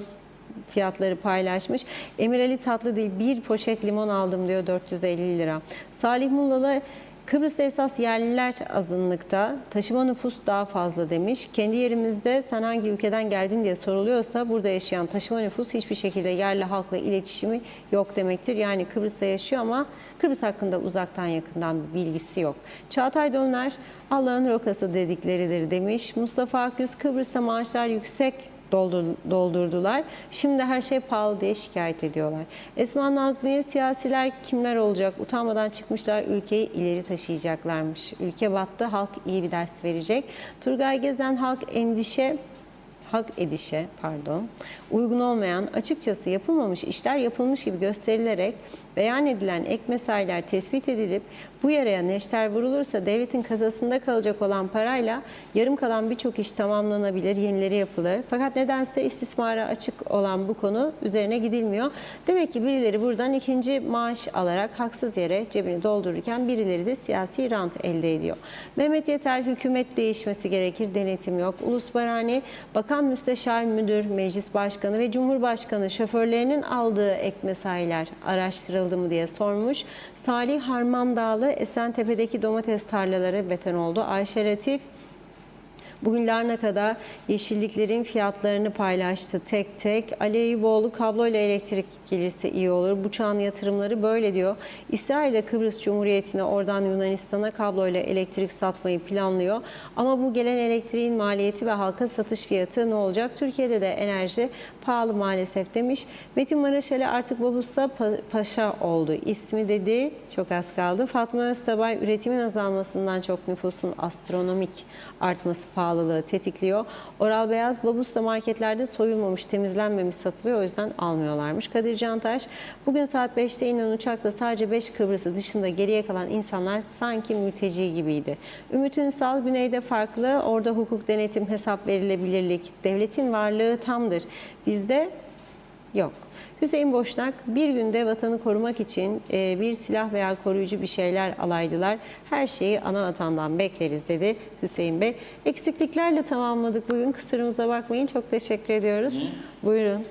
fiyatları paylaşmış. Emir Ali Tatlıdil, bir poşet limon aldım diyor, 450 lira. Salih Mullalı, Kıbrıs'ta esas yerliler azınlıkta, taşıma nüfus daha fazla demiş. Kendi yerimizde sen hangi ülkeden geldin diye soruluyorsa burada yaşayan taşıma nüfus hiçbir şekilde yerli halkla iletişimi yok demektir. Yani Kıbrıs'ta yaşıyor ama Kıbrıs hakkında uzaktan yakından bir bilgisi yok. Çağatay Dönler, Allah'ın rokası dedikleridir demiş. Mustafa Akgüz, Kıbrıs'ta maaşlar yüksek doldurdular. Şimdi her şey pahalı diye şikayet ediyorlar. Esma Nazmiye, siyasiler kimler olacak? Utanmadan çıkmışlar, ülkeyi ileri taşıyacaklarmış. Ülke battı, halk iyi bir ders verecek. Turgay Gezen, halk edişe uygun olmayan, açıkçası yapılmamış işler yapılmış gibi gösterilerek beyan edilen ek mesailer tespit edilip bu yaraya neşter vurulursa devletin kasasında kalacak olan parayla yarım kalan birçok iş tamamlanabilir, yenileri yapılır. Fakat nedense istismara açık olan bu konu üzerine gidilmiyor. Demek ki birileri buradan ikinci maaş alarak haksız yere cebini doldururken birileri de siyasi rant elde ediyor. Mehmet Yeter, hükümet değişmesi gerekir, denetim yok. Ulus Barani, bakan müsteşar müdür, meclis başkanı ve cumhurbaşkanı şoförlerinin aldığı ek mesailer araştırıldı mı diye sormuş. Salih Harmandağlı, Esentepe'deki domates tarlaları beton oldu. Ayşe Latif, bugün Larnaka'da yeşilliklerin fiyatlarını paylaştı tek tek. Ali Eyüboğlu, kabloyla elektrik gelirse iyi olur. Bu çağın yatırımları böyle diyor. İsrail ile Kıbrıs Cumhuriyeti'ne, oradan Yunanistan'a kabloyla elektrik satmayı planlıyor. Ama bu gelen elektriğin maliyeti ve halka satış fiyatı ne olacak? Türkiye'de de enerji pahalı maalesef demiş. Metin Maraşeli, artık Babus'ta paşa oldu. İsmi dedi, çok az kaldı. Fatma Öztabay, üretimin azalmasından çok nüfusun astronomik artması pahalılığı tetikliyor. Oral Beyaz, Babus'ta marketlerde soyulmamış, temizlenmemiş satılıyor, o yüzden almıyorlarmış. Kadir Cantaş, bugün saat 5'te inen uçakta sadece 5 Kıbrıs'ı dışında geriye kalan insanlar sanki mülteci gibiydi. Ümit Ünsal, güneyde farklı, orada hukuk, denetim, hesap verilebilirlik, devletin varlığı tamdır. Bizde yok. Hüseyin Boşnak, bir günde vatanı korumak için bir silah veya koruyucu bir şeyler alaydılar. Her şeyi ana vatandan bekleriz dedi Hüseyin Bey. Eksikliklerle tamamladık bugün. Kusurumuza bakmayın. Çok teşekkür ediyoruz. Buyurun.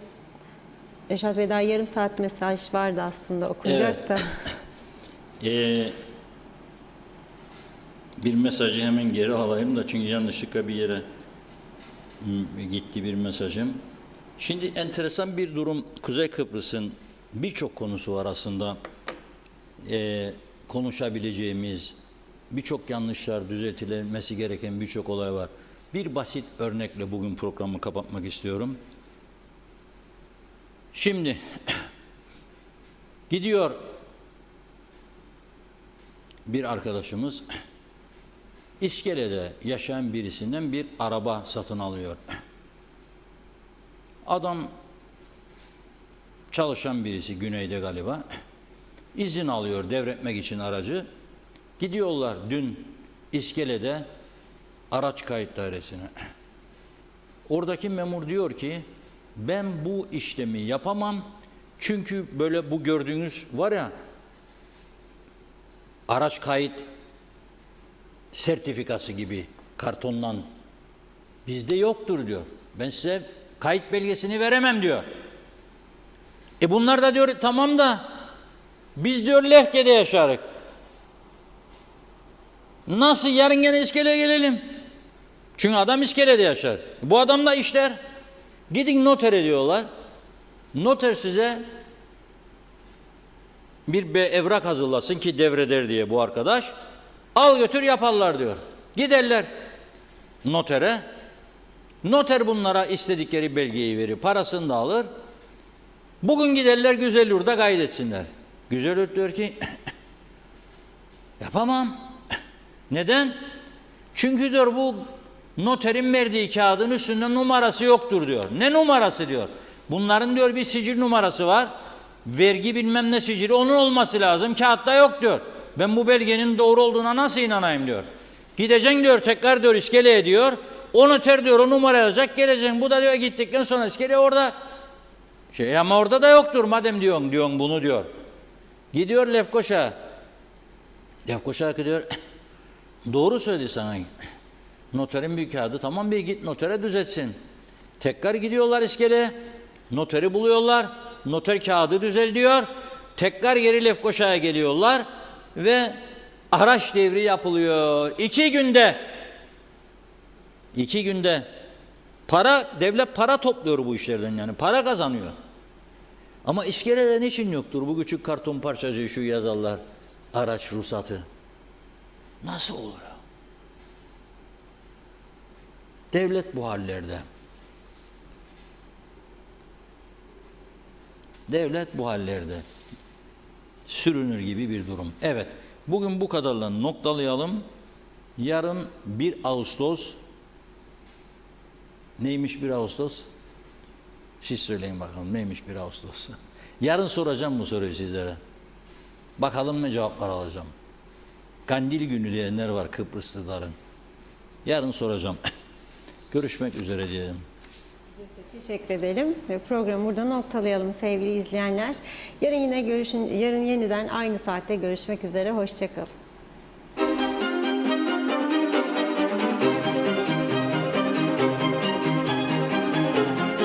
Reşat Bey, daha yarım saat mesaj vardı aslında okunacak da. Bir mesajı hemen geri alayım da, çünkü yanlışlıkla bir yere gitti bir mesajım. Şimdi enteresan bir durum. Kuzey Kıbrıs'ın birçok konusu var aslında. Konuşabileceğimiz, birçok yanlışlar, düzeltilmesi gereken birçok olay var. Bir basit örnekle bugün programı kapatmak istiyorum. Şimdi gidiyor bir arkadaşımız, İskele'de yaşayan birisinden bir araba satın alıyor. Adam çalışan birisi, güneyde galiba. İzin alıyor devretmek için aracı. Gidiyorlar dün İskele'de araç kayıt dairesine. Oradaki memur diyor ki, ben bu işlemi yapamam. Çünkü böyle bu gördüğünüz var ya, araç kayıt sertifikası gibi kartondan bizde yoktur diyor. Ben size kayıt belgesini veremem diyor. Bunlar da diyor tamam da biz diyor Lefke'de yaşarık. Nasıl yarın gene İskele'ye gelelim? Çünkü adam İskele'de yaşar. Bu adam da işler. Gidin notere diyorlar. Noter size bir evrak hazırlasın ki devreder diye bu arkadaş. Al götür yaparlar diyor. Giderler notere. Noter bunlara istedikleri belgeyi verir. Parasını da alır. Bugün giderler Güzelyurt'ta kaydetsinler. Güzelyurt diyor ki yapamam. Neden? Çünkü diyor bu noterin verdiği kağıdın üstünde numarası yoktur diyor. Ne numarası diyor? Bunların diyor bir sicil numarası var. Vergi bilmem ne sicili, onun olması lazım. Kağıtta yok diyor. Ben bu belgenin doğru olduğuna nasıl inanayım diyor. Gideceksin diyor tekrar diyor İskele'ye diyor. O noter diyor o numara yazacak, geleceksin. Bu da diyor gittikten sonra İskele orada ama orada da yoktur madem diyorsun bunu diyor. Gidiyor Lefkoşa. Lefkoşa diyor doğru söyledi sana. Noterin bir kağıdı tamam, bir git notere düzeltsin. Tekrar gidiyorlar İskele'ye. Noteri buluyorlar. Noter kağıdı düzeltiyor. Tekrar geri Lefkoşa'ya geliyorlar ve araç devri yapılıyor. 2 günde devlet para topluyor bu işlerden, yani para kazanıyor. Ama İskele'de niçin yoktur? Bu küçük karton parçacığı şu yazarlar, araç ruhsatı. Nasıl olur ya? Devlet bu hallerde. Devlet bu hallerde. Sürünür gibi bir durum. Evet, bugün bu kadarla noktalayalım. Yarın 1 Ağustos. Neymiş 1 Ağustos? Siz söyleyin bakalım neymiş 1 Ağustos? Yarın soracağım bu soruyu sizlere. Bakalım ne cevaplar alacağım. Kandil günü diyenler var Kıbrıslıların. Yarın soracağım. Görüşmek üzere diyelim. Teşekkür edelim ve programı burada noktalayalım sevgili izleyenler. Yarın yeniden aynı saatte görüşmek üzere. Hoşça kalın.